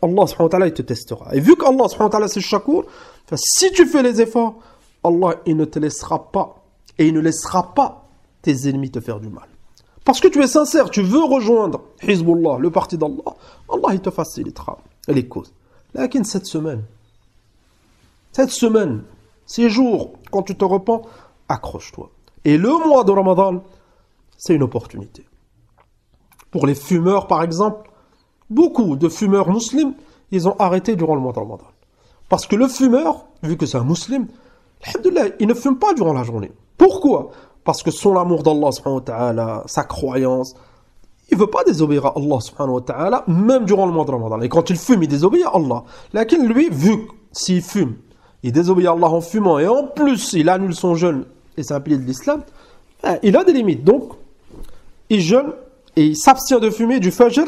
Allah subhanahu wa ta'ala, il te testera. Et vu qu'Allah subhanahu wa ta'ala, c'est shakour, si tu fais les efforts, Allah, il ne te laissera pas, et il ne laissera pas tes ennemis te faire du mal. Parce que tu es sincère, tu veux rejoindre Hizbullah, le parti d'Allah, Allah, il te facilitera les causes. Lakin cette semaine, 6 jours, quand tu te repens, accroche-toi. Et le mois de Ramadan, c'est une opportunité. Pour les fumeurs, par exemple, beaucoup de fumeurs musulmans, ils ont arrêté durant le mois de Ramadan. Parce que le fumeur, vu que c'est un musulman, alhamdoulilah, il ne fume pas durant la journée. Pourquoi? Parce que son amour d'Allah subhanahu wa ta'ala, sa croyance, il ne veut pas désobéir à Allah subhanahu wa ta'ala, même durant le mois de Ramadan. Et quand il fume, il désobéit à Allah. Lakin lui, vu s'il fume, il désobéit à Allah en fumant, et en plus, il annule son jeûne, et c'est un pilier de l'islam, il a des limites. Donc, il jeûne, et il s'abstient de fumer du fajr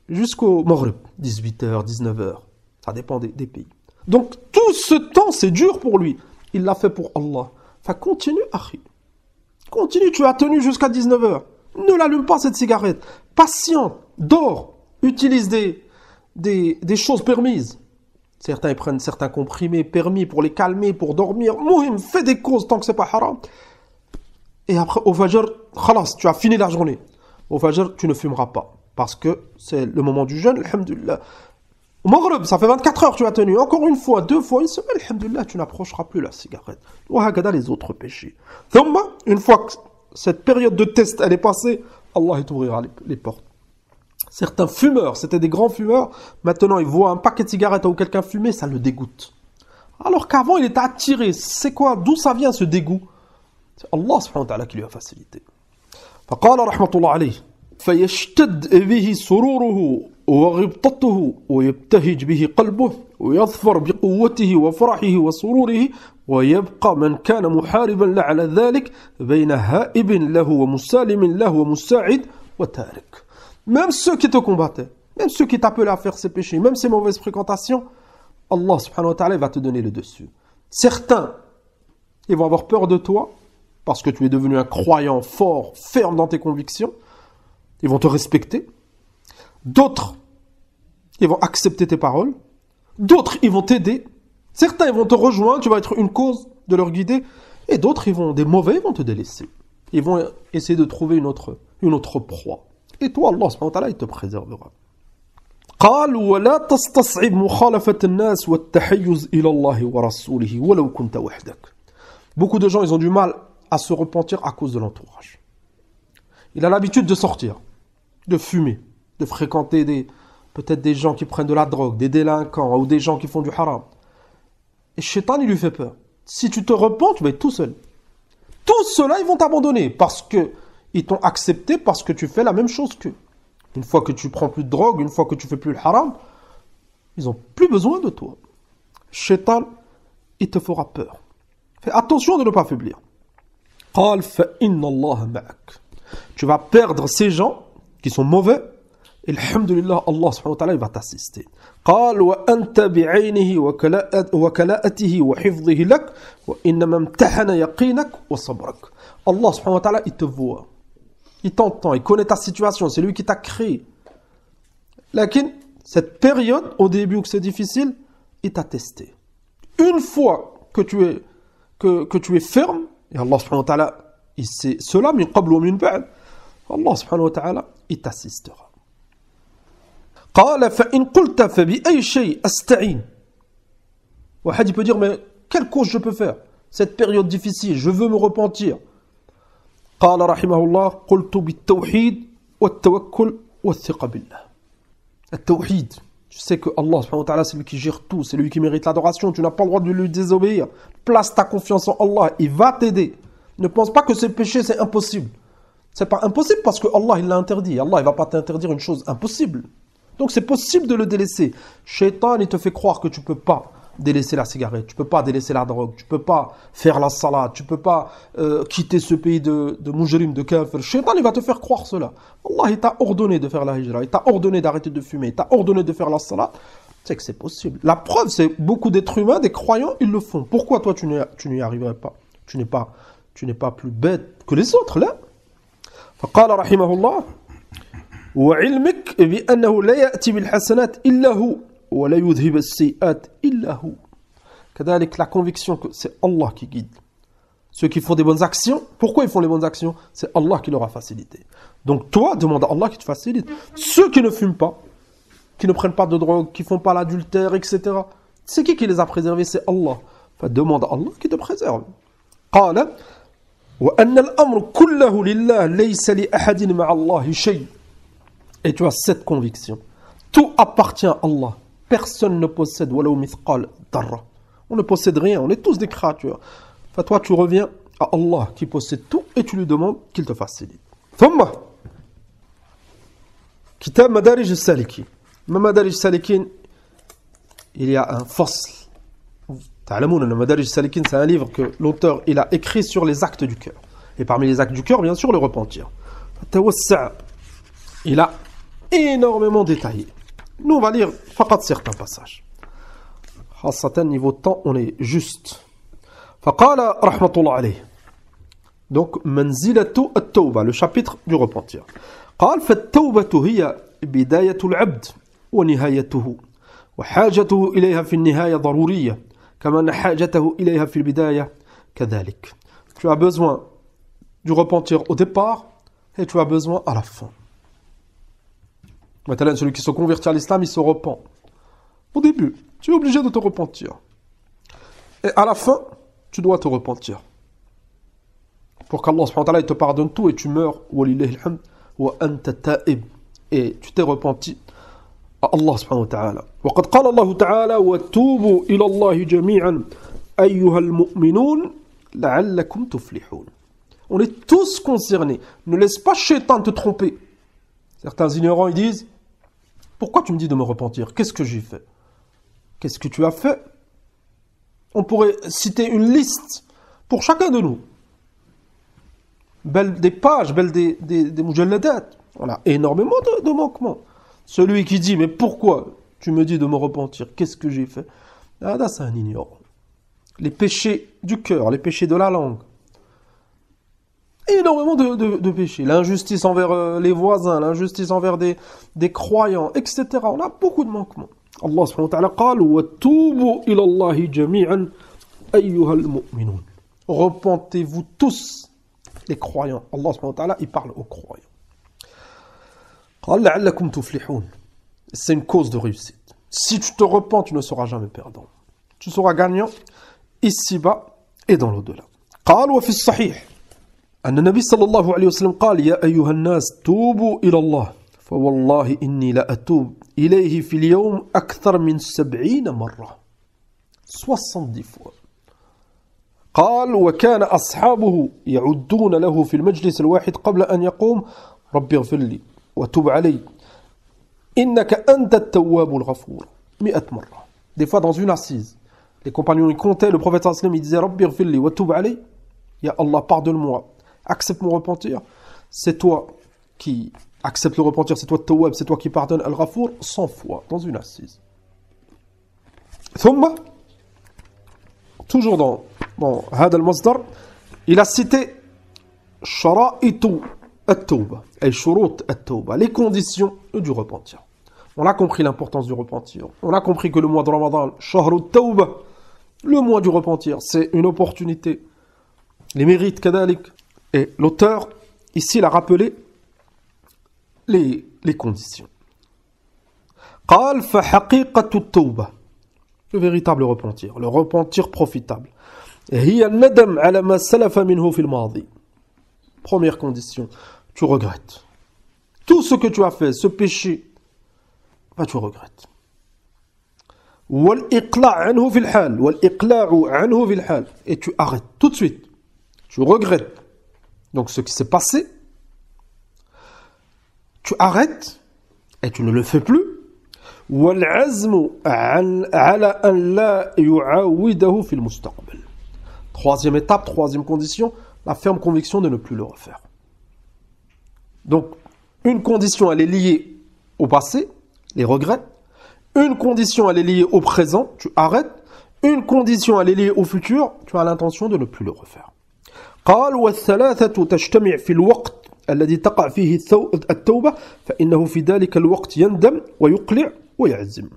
jusqu'au maghrib, 18h, 19h. Ça dépend des pays. Donc, tout ce temps, c'est dur pour lui. Il l'a fait pour Allah. Enfin, continue, akhi. Continue, tu as tenu jusqu'à 19h. Ne l'allume pas, cette cigarette. Patiente, dors, utilise des choses permises. Certains, ils prennent certains comprimés permis pour les calmer, pour dormir. Mouhim, fais des causes tant que c'est pas haram. Et après, au fajr, khalas, tu as fini la journée. Au fajr, tu ne fumeras pas. Parce que c'est le moment du jeûne, alhamdulillah. Au maghrib, ça fait 24 heures que tu as tenu. Encore une fois, 2 fois, une semaine, alhamdulillah, tu n'approcheras plus la cigarette. Ou hakada les autres péchés. Thumma, une fois que cette période de test, elle est passée, Allah t'ouvrira les portes. Certains fumeurs, c'était des grands fumeurs, maintenant ils voient un paquet de cigarettes ou quelqu'un fumer, ça le dégoûte. Alors qu'avant, il était attiré. C'est quoi? D'où ça vient ce dégoût? C'est Allah subhanahu wa ta'ala qui lui a facilité. فقال رحمة الله عليه فيشتد به سروره وغبطته ويبتهج به قلبه ويظفر بقوته وفرحه وسروره ويبقى من كان محاربا له على ذلك بين هائب له ومسالم له ومساعد وتارك. Même ceux qui te combattaient, même ceux qui t'appelaient à faire ces péchés, même ces mauvaises fréquentations, Allah subhanahu wa ta'ala va te donner le dessus. Certains, ils vont avoir peur de toi parce que tu es devenu un croyant fort, ferme dans tes convictions. Ils vont te respecter. D'autres, ils vont accepter tes paroles. D'autres, ils vont t'aider. Certains, ils vont te rejoindre, tu vas être une cause de leur guider. Et d'autres, des mauvais, ils vont te délaisser. Ils vont essayer de trouver une autre proie. Et toi, Allah subhanahu wa ta'ala, il te préservera. قال ولا تستصعب مخالفة الناس والتحيز إلى الله ورسوله ولو كنت وحدك. Beaucoup de gens, ils ont du mal à se repentir à cause de l'entourage. Il a l'habitude de sortir, de fumer, de fréquenter peut-être des gens qui prennent de la drogue, des délinquants ou des gens qui font du haram. Et Shaitan, il lui fait peur. Si tu te repens, tu vas être tout seul. Tous ceux-là, ils vont t'abandonner parce qu'ils t'ont accepté, parce que tu fais la même chose qu'eux. Une fois que tu prends plus de drogue, une fois que tu fais plus le haram, ils n'ont plus besoin de toi. Shaitan, il te fera peur. Fais attention de ne pas faiblir. قال فإن الله معك. Tu vas perdre ces gens qui sont mauvais. Et alhamdulillah, Allah subhanahu wa ta'ala, il va t'assister. قال وأنت بعينه وكلاءته وحفظه لك وإنما امتحن يقينك وصبرك. Allah subhanahu wa ta'ala, il te voit. Il t'entend, il connaît ta situation, c'est lui qui t'a créé. Lakin, cette période, au début où c'est difficile, il t'a testé. Une fois que tu es ferme, et Allah subhanahu wa ta'ala, il sait cela, min qabl wa min ba'd, Allah subhanahu wa ta'ala, il t'assistera. قال فإن قلت فبأي شيء أستعين. Wahad, il peut dire, mais quelle cause je peux faire? Cette période difficile, je veux me repentir. قال رحمه الله قلت بالتوحيد والتوكل والثقة بالله. التوحيد. Tu sais que Allah subhanahu wa ta'ala, c'est lui qui gère tout, c'est lui qui mérite l'adoration, tu n'as pas le droit de lui désobéir. Place ta confiance en Allah, il va t'aider. Ne pense pas que ce péché, c'est impossible. C'est pas impossible parce que Allah, il l'a interdit. Allah, il va pas t'interdire une chose impossible. Donc c'est possible de le délaisser. Shaitan, il te fait croire que tu peux pas délaisser la cigarette, tu peux pas délaisser la drogue, tu peux pas faire la salat, tu peux pas quitter ce pays de mujrim, de kafir. Shaitan, il va te faire croire cela. Allah, il t'a ordonné de faire la hijra, il t'a ordonné d'arrêter de fumer, il t'a ordonné de faire la salat. C'est que c'est possible. La preuve, c'est beaucoup d'êtres humains, des croyants, ils le font. Pourquoi toi, tu n'y arriverais pas? Tu n'es pas plus bête que les autres, là. فقال رحمه الله وعلمك بأنه لا يأتي بالحسنات إلا هو ولا يذهب السيئات إلا هو. كذلك la conviction que c'est Allah qui guide. Ceux qui font des bonnes actions, pourquoi ils font les bonnes actions? C'est Allah qui leur a facilité. Donc toi, demande à Allah qui te facilite. Ceux qui ne fument pas, qui ne prennent pas de drogue, qui font pas l'adultère, etc. C'est qui les a préservés? C'est Allah. Enfin, demande à Allah qui te préserve. قال وأن الأمر كله لله ليس لأحد مع الله شيء. Et tu as cette conviction. Tout appartient à Allah. Personne ne possède walau mithqal darra. On ne possède rien, on est tous des créatures. Enfin, toi, tu reviens à Allah qui possède tout et tu lui demandes qu'il te facilite. ثم كتاب مدارج السالكين. مدارج السالكين, il y a un fasl. تعلمون أن مدارج السالكين, c'est un livre que l'auteur il a écrit sur les actes du cœur. Et parmi les actes du cœur, bien sûr, le repentir. Il a énormément détaillé. Nous, on va lire faqat certains passages. خاصة niveau temps, on est juste. فقال رحمة الله عليه. Donc, منزلة التوبة, le chapitre du repentir. قال فالتوبة هي بداية العبد ونهايته وحاجته إليها في النهاية ضرورية كما أن حاجته إليها في البداية كذلك. Tu as besoin du repentir au départ et tu as besoin à la fin. Maintenant, celui qui se convertit à l'islam, il se repent. Au début, tu es obligé de te repentir. Et à la fin, tu dois te repentir. Pour qu'Allah subhanahu wa ta'ala te pardonne tout et tu meurs. Walillahi alhamd wa anta ta'ib. Et tu t'es repenti à Allah subhanahu wa ta'ala. وقد قال الله تعالى وتوبوا إلى الله جميعا أيها المؤمنون لعلكم تفلحون. On est tous concernés. Ne laisse pas Shaitan te tromper. Certains ignorants, ils disent pourquoi tu me dis de me repentir? Qu'est-ce que j'ai fait? Qu'est-ce que tu as fait? On pourrait citer une liste pour chacun de nous. Belle des pages, belle des mujalladat. On a énormément de manquements. Celui qui dit mais pourquoi tu me dis de me repentir? Qu'est-ce que j'ai fait? Ah, là, c'est un ignorant. Les péchés du cœur, les péchés de la langue. Énormément de péchés. L'injustice envers les voisins, l'injustice envers des croyants, etc. On a beaucoup de manquements. Allah subhanahu wa ta'ala قال وَتُوبُوا إِلَى اللَّهِ جَمِيعًا أَيُّهَا الْمُؤْمِنُونَ. Repentez-vous tous, les croyants. Allah subhanahu wa ta'ala, il parle aux croyants. قال لعلكم تفلحون. C'est une cause de réussite. Si tu te repens, tu ne seras jamais perdant. Tu seras gagnant ici-bas et dans l'au-delà. قال وفي الصحيح أن النبي صلى الله عليه وسلم قال يا أيها الناس توبوا إلى الله فوالله إني لأتوب إليه في اليوم أكثر من 70 مرة 70 fois. قال وكان أصحابه يعدون له في المجلس الواحد قبل أن يقوم ربي اغفر لي وتوب علي إنك أنت التواب الغفور 100 مرة. Des fois dans une assise, les compagnons ils comptaient, le prophète sallallahu alayhi wa sallam il disait Rabbi ighfir li wa tub alayhi, ya Allah pardonne-moi, accepte mon repentir. C'est toi qui accepte le repentir, c'est toi le tawwab, c'est toi qui pardonne al-Ghafour 100 fois dans une assise. ثم toujours dans هذا المصدر il a cité شرائط التوبة أي شروط التوبة, les conditions du repentir. On a compris l'importance du repentir. On a compris que le mois de Ramadan, شهر التوبة, le mois du repentir, c'est une opportunité. Les mérites كذلك. Et l'auteur ici il a rappelé les conditions. قال فحقيقة التوبة, le véritable repentir, le repentir profitable. هي الندم على ما سلف منه في الماضي. Première condition, tu regrettes. Tout ce que tu as fait, ce péché, bah, tu regrettes. والإقلاع عنه في الحال, والإقلاع عنه في الحال. Et tu arrêtes tout de suite. Tu regrettes. Donc ce qui s'est passé, tu arrêtes et tu ne le fais plus. والعزم على أن لا يعاوده في المستقبل. Troisième étape, troisième condition, la ferme conviction de ne plus le refaire. Donc, une condition, elle est liée au passé, les regrets. Une condition, elle est liée au présent, tu arrêtes. Une condition, elle est liée au futur, tu as l'intention de ne plus le refaire. قال والثلاثة تجتمع في الوقت الذي تقع فيه التوبة فإنه في ذلك الوقت يندم ويقلع ويعزم.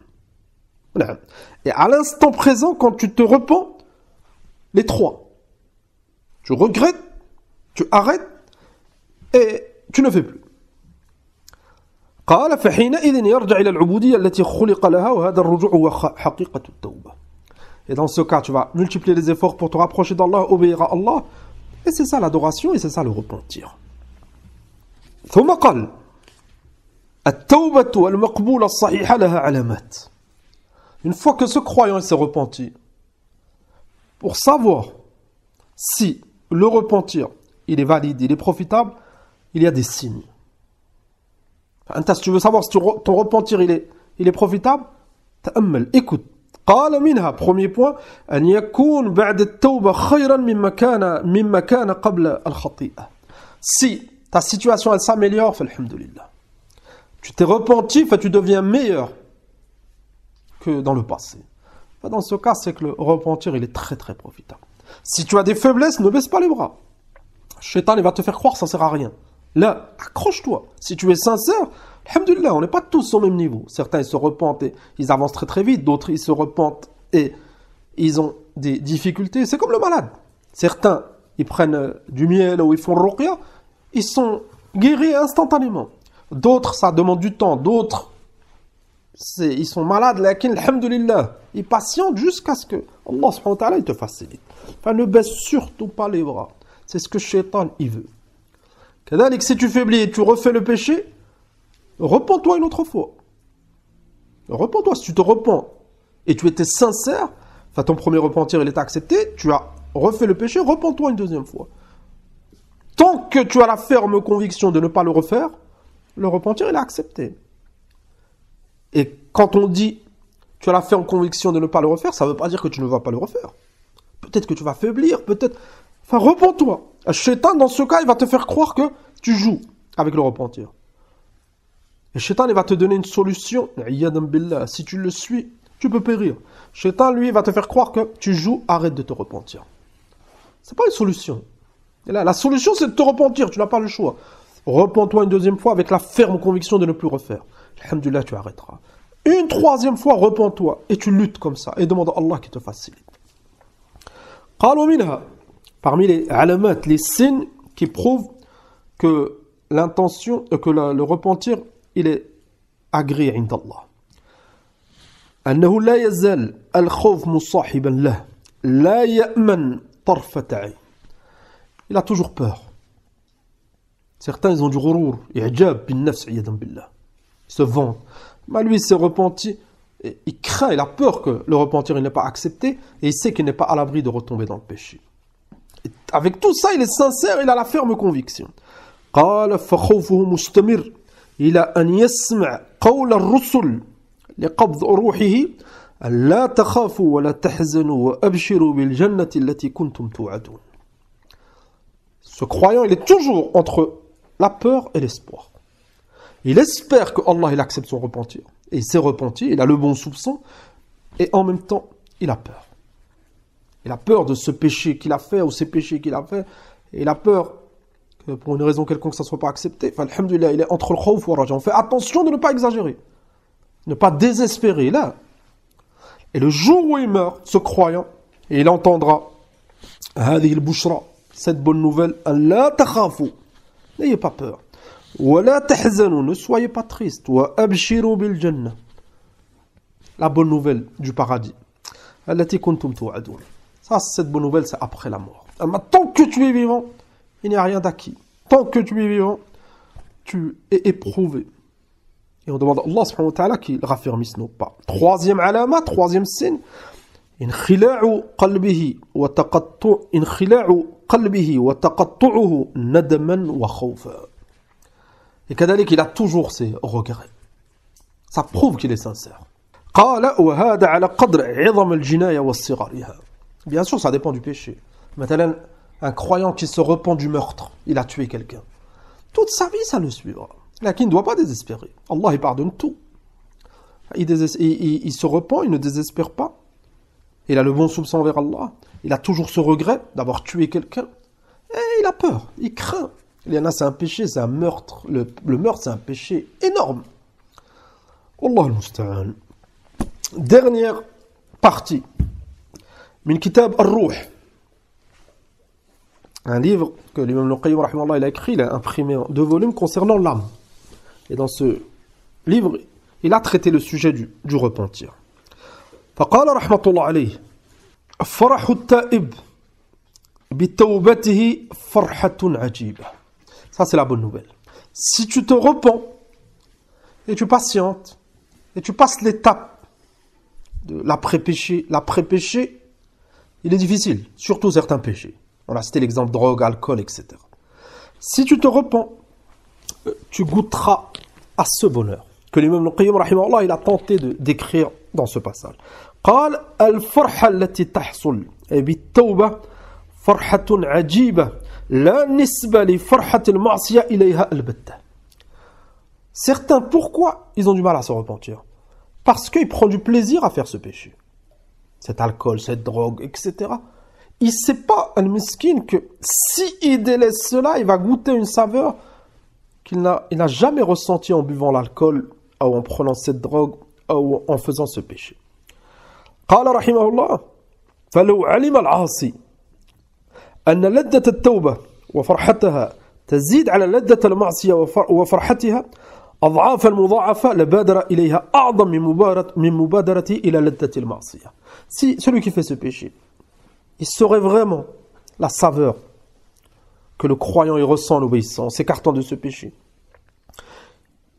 نعم. Et à l'instant présent, quand tu te repens, les trois. Tu regrettes, tu arrêtes et tu ne fais plus. قال فحينئذ يرجع إلى العبودية التي خلق لها وهذا الرجوع هو حقيقة التوبة. Et dans ce cas, tu vas multiplier les efforts pour te rapprocher d'Allah, obéir à Allah. Et c'est ça l'adoration et c'est ça le repentir. ثم قال التوبة والمقبولة الصحيحة لها علامات. Une fois que ce croyant s'est repenti, pour savoir si le repentir il est valide, il est profitable, il y a des signes. Si tu veux savoir si ton repentir il est profitable, تأمل, écoute. قال منها, premier point, أن يكون بعد التوبة خيرا مما كان قبل الخطيئة. Si ta situation elle s'améliore, alhamdulillah. Tu t'es repenti, tu deviens meilleur que dans le passé. Dans ce cas, c'est que le repentir il est très très profitable. Si tu as des faiblesses, ne baisse pas les bras. Shaitan il va te faire croire que ça sert à rien. Là, accroche-toi. Si tu es sincère, alhamdulillah, on n'est pas tous au même niveau. Certains ils se repentent et ils avancent très très vite, d'autres ils se repentent et ils ont des difficultés. C'est comme le malade. Certains ils prennent du miel ou ils font ruqya, ils sont guéris instantanément. D'autres ça demande du temps, d'autres ils sont malades, lakin alhamdulillah, ils patientent jusqu'à ce que Allah subhanahu wa ta'ala il te facilite. Enfin, ne baisse surtout pas les bras. C'est ce que Shaitan il veut. Kadalik, si tu faiblis et tu refais le péché, repens-toi une autre fois. Repens-toi, si tu te repens et tu étais sincère, enfin ton premier repentir il est accepté, tu as refait le péché, repens-toi une deuxième fois. Tant que tu as la ferme conviction de ne pas le refaire, le repentir il est accepté. Et quand on dit tu as la ferme conviction de ne pas le refaire, ça ne veut pas dire que tu ne vas pas le refaire. Peut-être que tu vas faiblir, peut-être... Enfin, repens-toi. Le shaitan, dans ce cas, il va te faire croire que tu joues avec le repentir. Et le shaitan, il va te donner une solution. Si tu le suis, tu peux périr. Le shaitan, lui, il va te faire croire que tu joues, arrête de te repentir. C'est pas une solution. Et là, la solution, c'est de te repentir. Tu n'as pas le choix. Repens-toi une deuxième fois avec la ferme conviction de ne plus refaire. Alhamdulillah, tu arrêteras. Une troisième fois, repens-toi. Et tu luttes comme ça. Et demande à Allah qui te facilite. Parmi les alamat, les signes qui prouvent que l'intention, que le repentir, il est agréé عند الله. أنه لا يزال الخوف مصاحبا له لا يأمن طرفة عين. il a toujours peur. Certains, ils ont du ghurur, i'jab bin nafs, iyadan billah. Ils se vantent. Mais lui, il s'est repenti, et il craint, il a peur que le repentir il n'est pas accepté, et il sait qu'il n'est pas à l'abri de retomber dans le péché. Et avec tout ça, il est sincère, il a la ferme conviction. قال فخوفه مستمر إلى أن يسمع قول الرسل لقبض روحه أن لا تخافوا ولا تحزنوا وأبشروا بالجنة التي كنتم توعدون. Ce croyant, il est toujours entre la peur et l'espoir. Il espère que Allah il accepte son repentir. Et il s'est repenti, il a le bon soupçon, et en même temps, il a peur. Il a peur de ce péché qu'il a fait, ou ces péchés qu'il a fait, et il a peur que pour une raison quelconque, ça ne soit pas accepté. Enfin, alhamdoulilah, il est entre le khawf et le raja. On fait attention de ne pas exagérer, ne pas désespérer, là. Et le jour où il meurt, ce croyant, et il entendra هذه البشرى, cette bonne nouvelle, la takhafu, n'ayez pas peur. ولا تحزنوا, ne soyez pas tristes. وأبشروا بالجنة, la bonne nouvelle du paradis. التي كنتم توعدون. Ça, cette bonne nouvelle, c'est après la mort. Mais tant que tu es vivant, il n'y a rien d'acquis. Tant que tu es vivant, tu es éprouvé. Et on demande à Allah subhanahu wa ta'ala qu'il raffermisse nos pas. Troisième alama, troisième signe. انخلاع قلبه وتقطعه ندما وخوفا. Et كذلك il a toujours ses regrets. Ça prouve qu'il est sincère. قال وهذا على قدر عظم الجناية والصغارها. Bien sûr, ça dépend du péché. Maintenant, un croyant qui se repent du meurtre, il a tué quelqu'un. Toute sa vie, ça le suivra. Là, qui ne doit pas désespérer. Allah, il pardonne tout. Il se repent, il ne désespère pas. Il a le bon soupçon envers Allah. Il a toujours ce regret d'avoir tué quelqu'un. Et il a peur, il craint. Il y en a, c'est un péché, c'est un meurtre. Le meurtre, c'est un péché énorme. Allah al-Musta'an. Dernière partie. Min kitab al-Ruh. Un livre que l'imam al-Qayyim rahimahullah, il a écrit, il a imprimé en 2 volumes concernant l'âme. Et dans ce livre, il a traité le sujet du repentir. فقال رحمة الله عليه فرح التائب بتوبته فرحة عجيبة. Ça c'est la bonne nouvelle. Si tu te repens et tu patientes et tu passes l'étape de l'après-péché, il est difficile, surtout certains péchés. On a cité l'exemple drogue, alcool, etc. Si tu te repens, tu goûteras à ce bonheur que l'imam al-Qayyim rahimahullah il a tenté de décrire dans ce passage. قال الفرحة التي تحصل بالتوبة فرحة عجيبة لا نسبة لفرحة المعصية إليها البتة. Certains, pourquoi ils ont du mal à se repentir? Parce qu'ils prennent du plaisir à faire ce péché. Cet alcool, cette drogue, etc. Il ne sait pas, un miskin, que s'il délaisse cela, il va goûter une saveur qu'il n'a jamais ressentie en buvant l'alcool, ou en prenant cette drogue, ou en faisant ce péché. قال رحمه الله فلو علم العاصي أن لذة التوبة وفرحتها تزيد على لذة المعصية وفرحتها أضعافا مضاعفة لبادر إليها أعظم من مبادرته إلى لذة المعصية. Si celui qui fait ce péché, il saurait vraiment la saveur que le croyant il ressent en obéissant, en s'écartant de ce péché,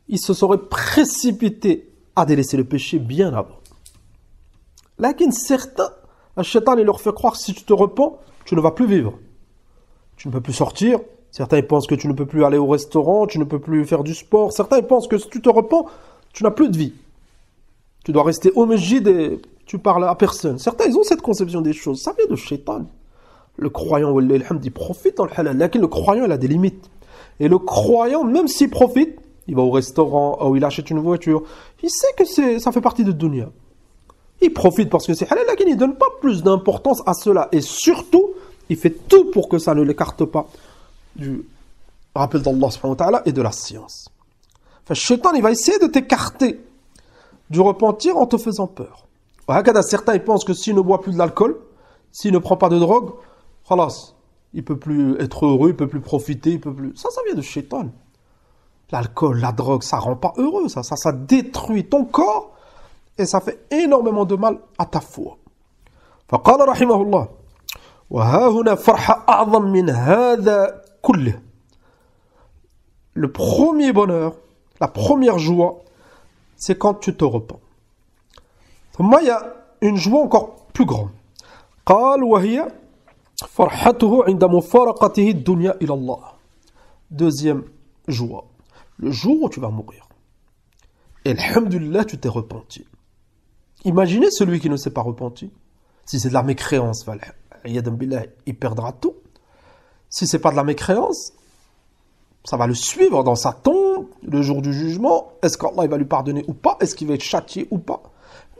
il se serait précipité à délaisser le péché bien avant. Là, certains, un shaitan, il leur fait croire que si tu te repens, tu ne vas plus vivre. Tu ne peux plus sortir. Certains, ils pensent que tu ne peux plus aller au restaurant, tu ne peux plus faire du sport. Certains, ils pensent que si tu te repens, tu n'as plus de vie. Tu dois rester au masjid et tu parles à personne. Certains, ils ont cette conception des choses. Ça vient de shaitan. Le croyant, il profite dans le halal. Là, le croyant, il a des limites. Et le croyant, même s'il profite, il va au restaurant, ou il achète une voiture, il sait que ça fait partie de dunya. Il profite parce que c'est halal, il ne donne pas plus d'importance à cela. Et surtout, il fait tout pour que ça ne l'écarte pas du rappel d'Allah subhanahu wa ta'ala et de la science. Enfin, le shaitan, il va essayer de t'écarter du repentir en te faisant peur. Certains, ils pensent que s'il ne boit plus de l'alcool, s'il ne prend pas de drogue, khalas, il ne peut plus être heureux, il ne peut plus profiter, il peut plus... Ça vient de shaitan. L'alcool, la drogue, ça ne rend pas heureux, ça détruit ton corps et ça fait énormément de mal à ta foi. فقال رحمه الله وها هنا فرحة أعظم من هذا كله. Le premier bonheur, la première joie, c'est quand tu te repens. ثم il y a une joie encore plus grande. قال وهي فرحته عند مفارقته الدنيا إلى الله. Deuxième joie, le jour où tu vas mourir. Et alhamdulillah, tu t'es repenti. Imaginez celui qui ne s'est pas repenti. Si c'est de la mécréance, il perdra tout. Si c'est pas de la mécréance, ça va le suivre dans sa tombe, le jour du jugement. Est-ce qu'Allah va lui pardonner ou pas? Est-ce qu'il va être châtié ou pas?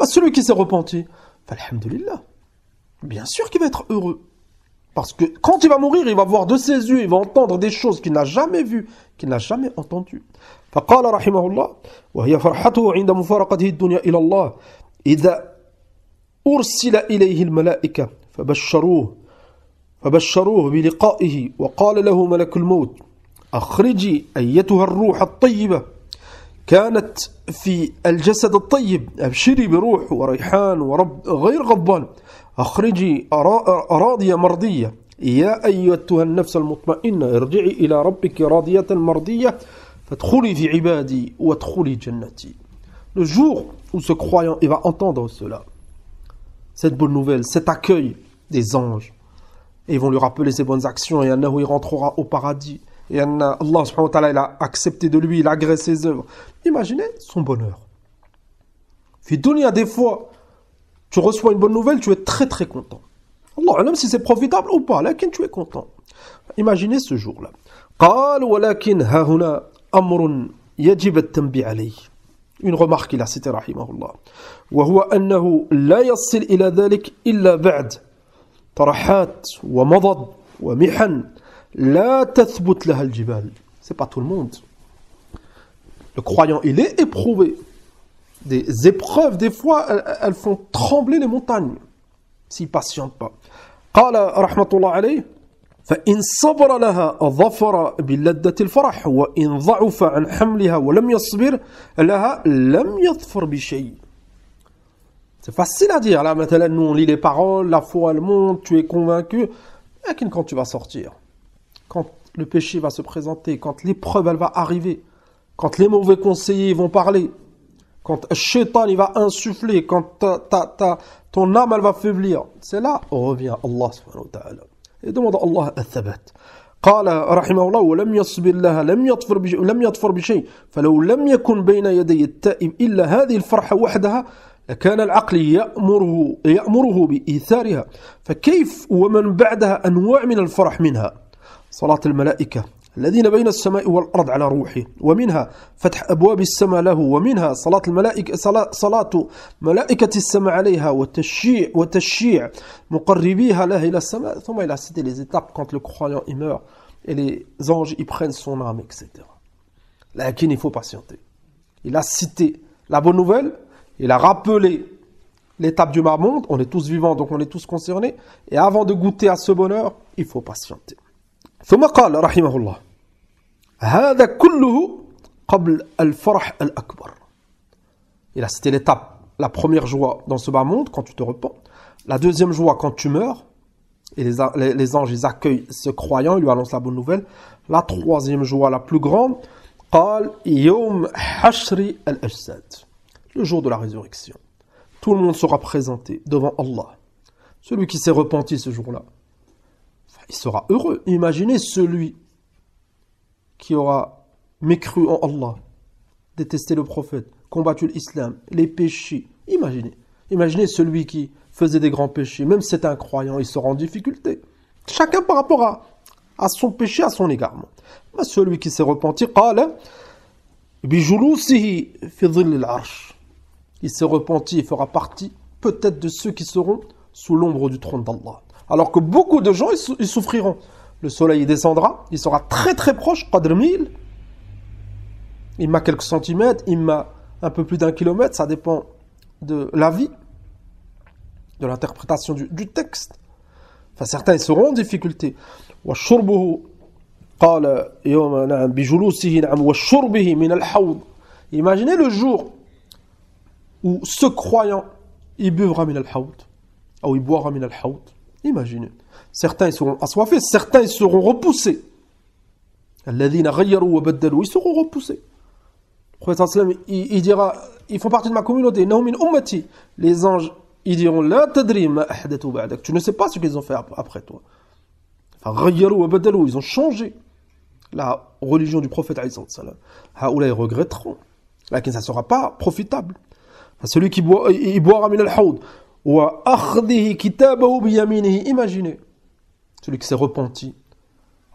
Celui qui s'est repenti, alhamdulillah, bien sûr qu'il va être heureux. Parce que quand il va mourir, il va voir de ses yeux, il va entendre des choses qu'il n'a jamais vues, qu'il n'a jamais entendues. فقال رحمه الله وهي فرحته عند مفارقته الدنيا إلى الله إذا أرسل إليه الملائكة فبشروه بلقائه وقال له ملك الموت أخرجي أيتها الروح الطيبة كانت في الجسد الطيب أبشري بروح وريحان ورب غير غضبان أخرجي راضية مرضية يا أيتها النفس المطمئنة ارجعي إلى ربك راضية مرضية فادخلي في عبادي وادخلي جنتي. Le jour où ce croyant il va entendre cela, cette bonne nouvelle, cet accueil des anges, et ils vont lui rappeler ses bonnes actions, et annahu il rentrera au paradis, et Allah subhanahu wa ta'ala il a accepté de lui, il a agréé ses œuvres. Imaginez son bonheur. Fi dunya, des fois, tu reçois une bonne nouvelle, tu es très très content. Allah, même si c'est profitable ou pas, là, tu es content. Imaginez ce jour-là. قال ولكن ها هنا أمر يجب التنبيه عليه. Une remarque qu'il a citée رحمه الله. وهو أنه لا يصل إلى ذلك إلا بعد طرحات ومضض ومحن لا تثبت لها الجبال. C'est pas tout le monde. Le croyant, il est éprouvé. Des épreuves, des fois, elles font trembler les montagnes s'il ne patiente pas. قال رحمة الله عليه فإن صبر لها ظفر بلذة الفرح وإن ضعف عن حملها ولم يصبر لها لم يظفر بشيء. C'est facile à dire. Là, maintenant, nous, on lit les paroles, la foi, elle monte, tu es convaincu. Mais quand tu vas sortir, quand le péché va se présenter, quand l'épreuve, elle va arriver, quand les mauvais conseillers vont parler, quand le shaitan, il va insuffler, quand ton âme, elle va faiblir, c'est là où revient Allah subhanahu wa ta'ala. Et demande à Allah al-thabat. قال رحمه الله ولم يصبر لها لم يظفر بشيء فلو لم يكن بين يدي التائب إلا هذه الفرحة وحدها لكان العقل يأمره بإيثارها فكيف ومن بعدها أنواع من الفرح منها صلاة الملائكة الذين بين السماء والأرض على روحه ومنها فتح أبواب السماء له ومنها صلاة الملائكة صلاة ملائكة السماء عليها وتشيع مقربيها له إلى السماء. ثم il a cité les étapes quand le croyant il meurt et les anges ils prennent son âme, etc. Là, il faut patienter. Il a cité la bonne nouvelle, il a rappelé l'étape du bas-monde, on est tous vivants donc on est tous concernés, et avant de goûter à ce bonheur, il faut patienter. ثم قال رحمه الله هذا كله قبل الفرح الأكبر. Il a cité l'étape, la première joie dans ce bas monde quand tu te repens, la deuxième joie quand tu meurs et les anges ils accueillent ce croyant, ils lui annoncent la bonne nouvelle, la troisième joie la plus grande قال يوم حشر الأجساد, le jour de la résurrection. Tout le monde sera présenté devant Allah. Celui qui s'est repenti ce jour-là, il sera heureux. Imaginez celui qui aura mécru en Allah, détesté le prophète, combattu l'islam, les péchés. Imaginez celui qui faisait des grands péchés. Même si c'est un croyant, il sera en difficulté. Chacun par rapport à son péché, à son égarement. Mais celui qui s'est repenti, قال بجلوسه في ظل العرش. Il s'est repenti et fera partie peut-être de ceux qui seront sous l'ombre du trône d'Allah. Alors que beaucoup de gens, ils souffriront. Le soleil descendra, il sera très très proche, qadr mil. Il m'a quelques centimètres, il m'a un peu plus d'un kilomètre, ça dépend de la vie, de l'interprétation du texte. Enfin, certains, ils seront en difficulté. وَشُرْبُهُ قَالَ يَوْمَ نَعَمْ بِجُلُوسِهِ نَعَمْ وَشُرْبِهِ مِنَ الْحَوْضِ. Imaginez le jour où ce croyant, il buvra min al-hawd, ou il boira min al-hawd. Imaginez. Certains ils seront assoiffés, certains ils seront repoussés. Alladhina ghayyaru wa baddalu, ils seront repoussés. Le prophète sallam, il dira, ils font partie de ma communauté. Innahum min ummati. Les anges, ils diront, la tadri ma ahdathu ba'dak. Tu ne sais pas ce qu'ils ont fait après toi. Enfin, ghayyaru wa baddalu, ils ont changé la religion du prophète alayhi salam. Haoula, ils regretteront. Là, ça ne sera pas profitable. Celui qui boira min al-hawd wa akhdhihi kitabahu bi yaminihi. Imaginez. Celui qui s'est repenti.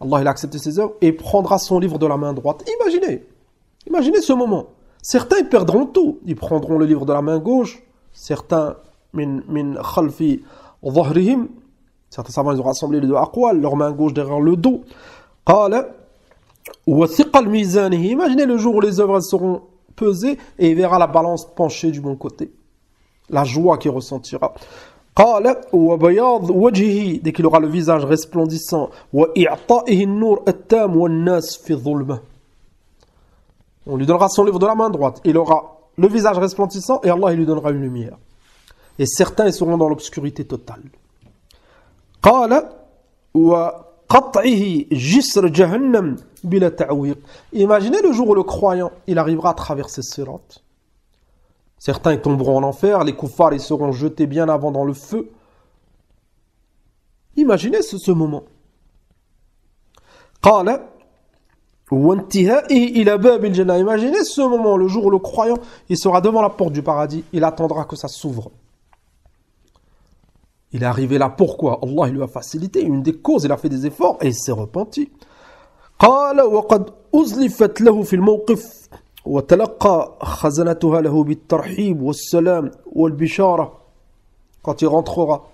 Allah il a accepté ses œuvres et prendra son livre de la main droite. Imaginez ce moment. Certains ils perdront tout. Ils prendront le livre de la main gauche. Certains min khalfi dhahrihim. Certains savants ils ont rassemblé les deux aqwal, leur main gauche derrière le dos. Qala wa thiqal mizanihi. Imaginez le jour où les œuvres seront pesées et il verra la balance pencher du bon côté. La joie qu'il ressentira. قال وبياض وجهه, dès qu'il aura le visage resplendissant, وإعطائه النور التام والناس في الظلمة. On lui donnera son livre de la main droite, il aura le visage resplendissant et Allah il lui donnera une lumière. Et certains ils seront dans l'obscurité totale. قال وقطعه جسر جهنم بلا تعويق. Imaginez le jour où le croyant il arrivera à traverser Sirat. Certains ils tomberont en enfer, les kuffars ils seront jetés bien avant dans le feu. Imaginez ce moment. قال وانتهائه إلى باب الجنة. Imaginez ce moment, le jour où le croyant il sera devant la porte du paradis, il attendra que ça s'ouvre. Il est arrivé là pourquoi? Allah il lui a facilité, une des causes, il a fait des efforts et il s'est repenti. قال وقد أزلفت له في الموقف وتلقى خزنتها له بالترحيب والسلام والبشارة. Quand il rentrera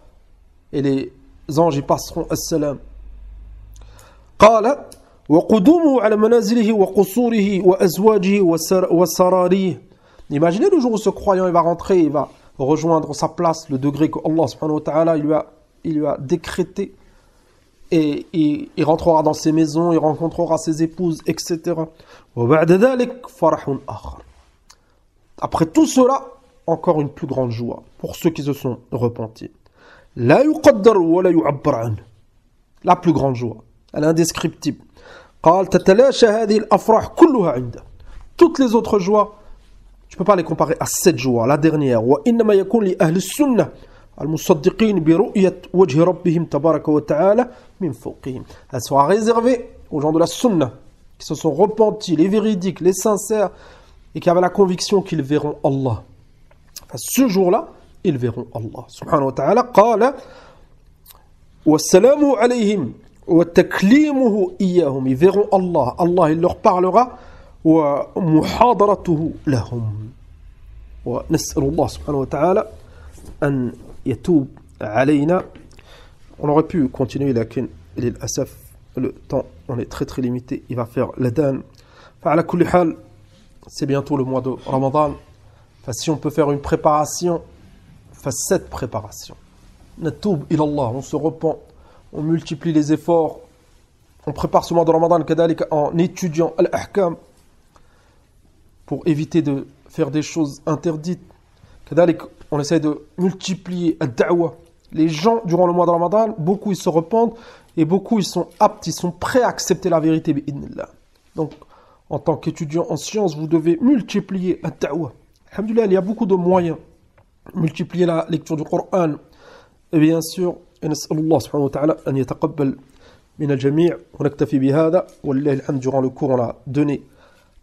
et les anges y passeront السلام. قال وقدومه على منازله وقصوره وأزواجه وسراريه. Imaginez le jour où ce croyant il va rentrer, il va rejoindre sa place, le degré que Allah subhanahu wa ta'ala il lui a décrété. Et il rentrera dans ses maisons, il rencontrera ses épouses, etc. Après tout cela, encore une plus grande joie pour ceux qui se sont repentis. La plus grande joie, elle est indescriptible. Toutes les autres joies, tu ne peux pas les comparer à cette joie, la dernière. المصدقين برؤية وجه ربهم تبارك وتعالى من فوقهم. Elle sera réservée aux gens de la sunna qui se sont repentis, les véridiques, les sincères et qui avaient la conviction qu'ils verront Allah. Enfin, ce jour-là, ils verront Allah. Subhanahu wa ta'ala قال والسلام عليهم وتكليمه إياهم. Ils verront Allah. Allah il leur parlera ومحاضرته لهم. ونسأل الله سبحانه وتعالى أن يتوب علينا. On aurait pu continuer, lakin للأسف le temps on est très limité, il va faire l'adhan. فعلى كل حال, c'est bientôt le mois de Ramadan. Enfin, si on peut faire une préparation, cette préparation, نتوب إلى الله, on se repent, on multiplie les efforts, on prépare ce mois de Ramadan كذلك en étudiant al-ahkam pour éviter de faire des choses interdites. كذلك on essaie de multiplier ad-da'wa. Les gens, durant le mois de Ramadan, beaucoup ils se repentent et beaucoup ils sont aptes, ils sont prêts à accepter la vérité. Donc, en tant qu'étudiant en sciences, vous devez multiplier ad-da'wa. Alhamdulillah, il y a beaucoup de moyens. Multiplier la lecture du Coran. Et bien sûr, نسأل الله سبحانه وتعالى أن يتقبل من الجميع ونكتفي بهذا ولله الحمد. Durant le cours, on a donné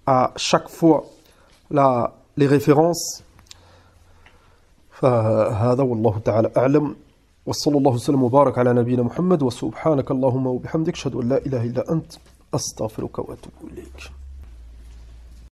à chaque fois les références. فهذا والله تعالى أعلم وصلى الله وسلم وبارك على نبينا محمد وسبحانك اللهم وبحمدك أشهد أن لا إله إلا أنت أستغفرك وأتوب إليك.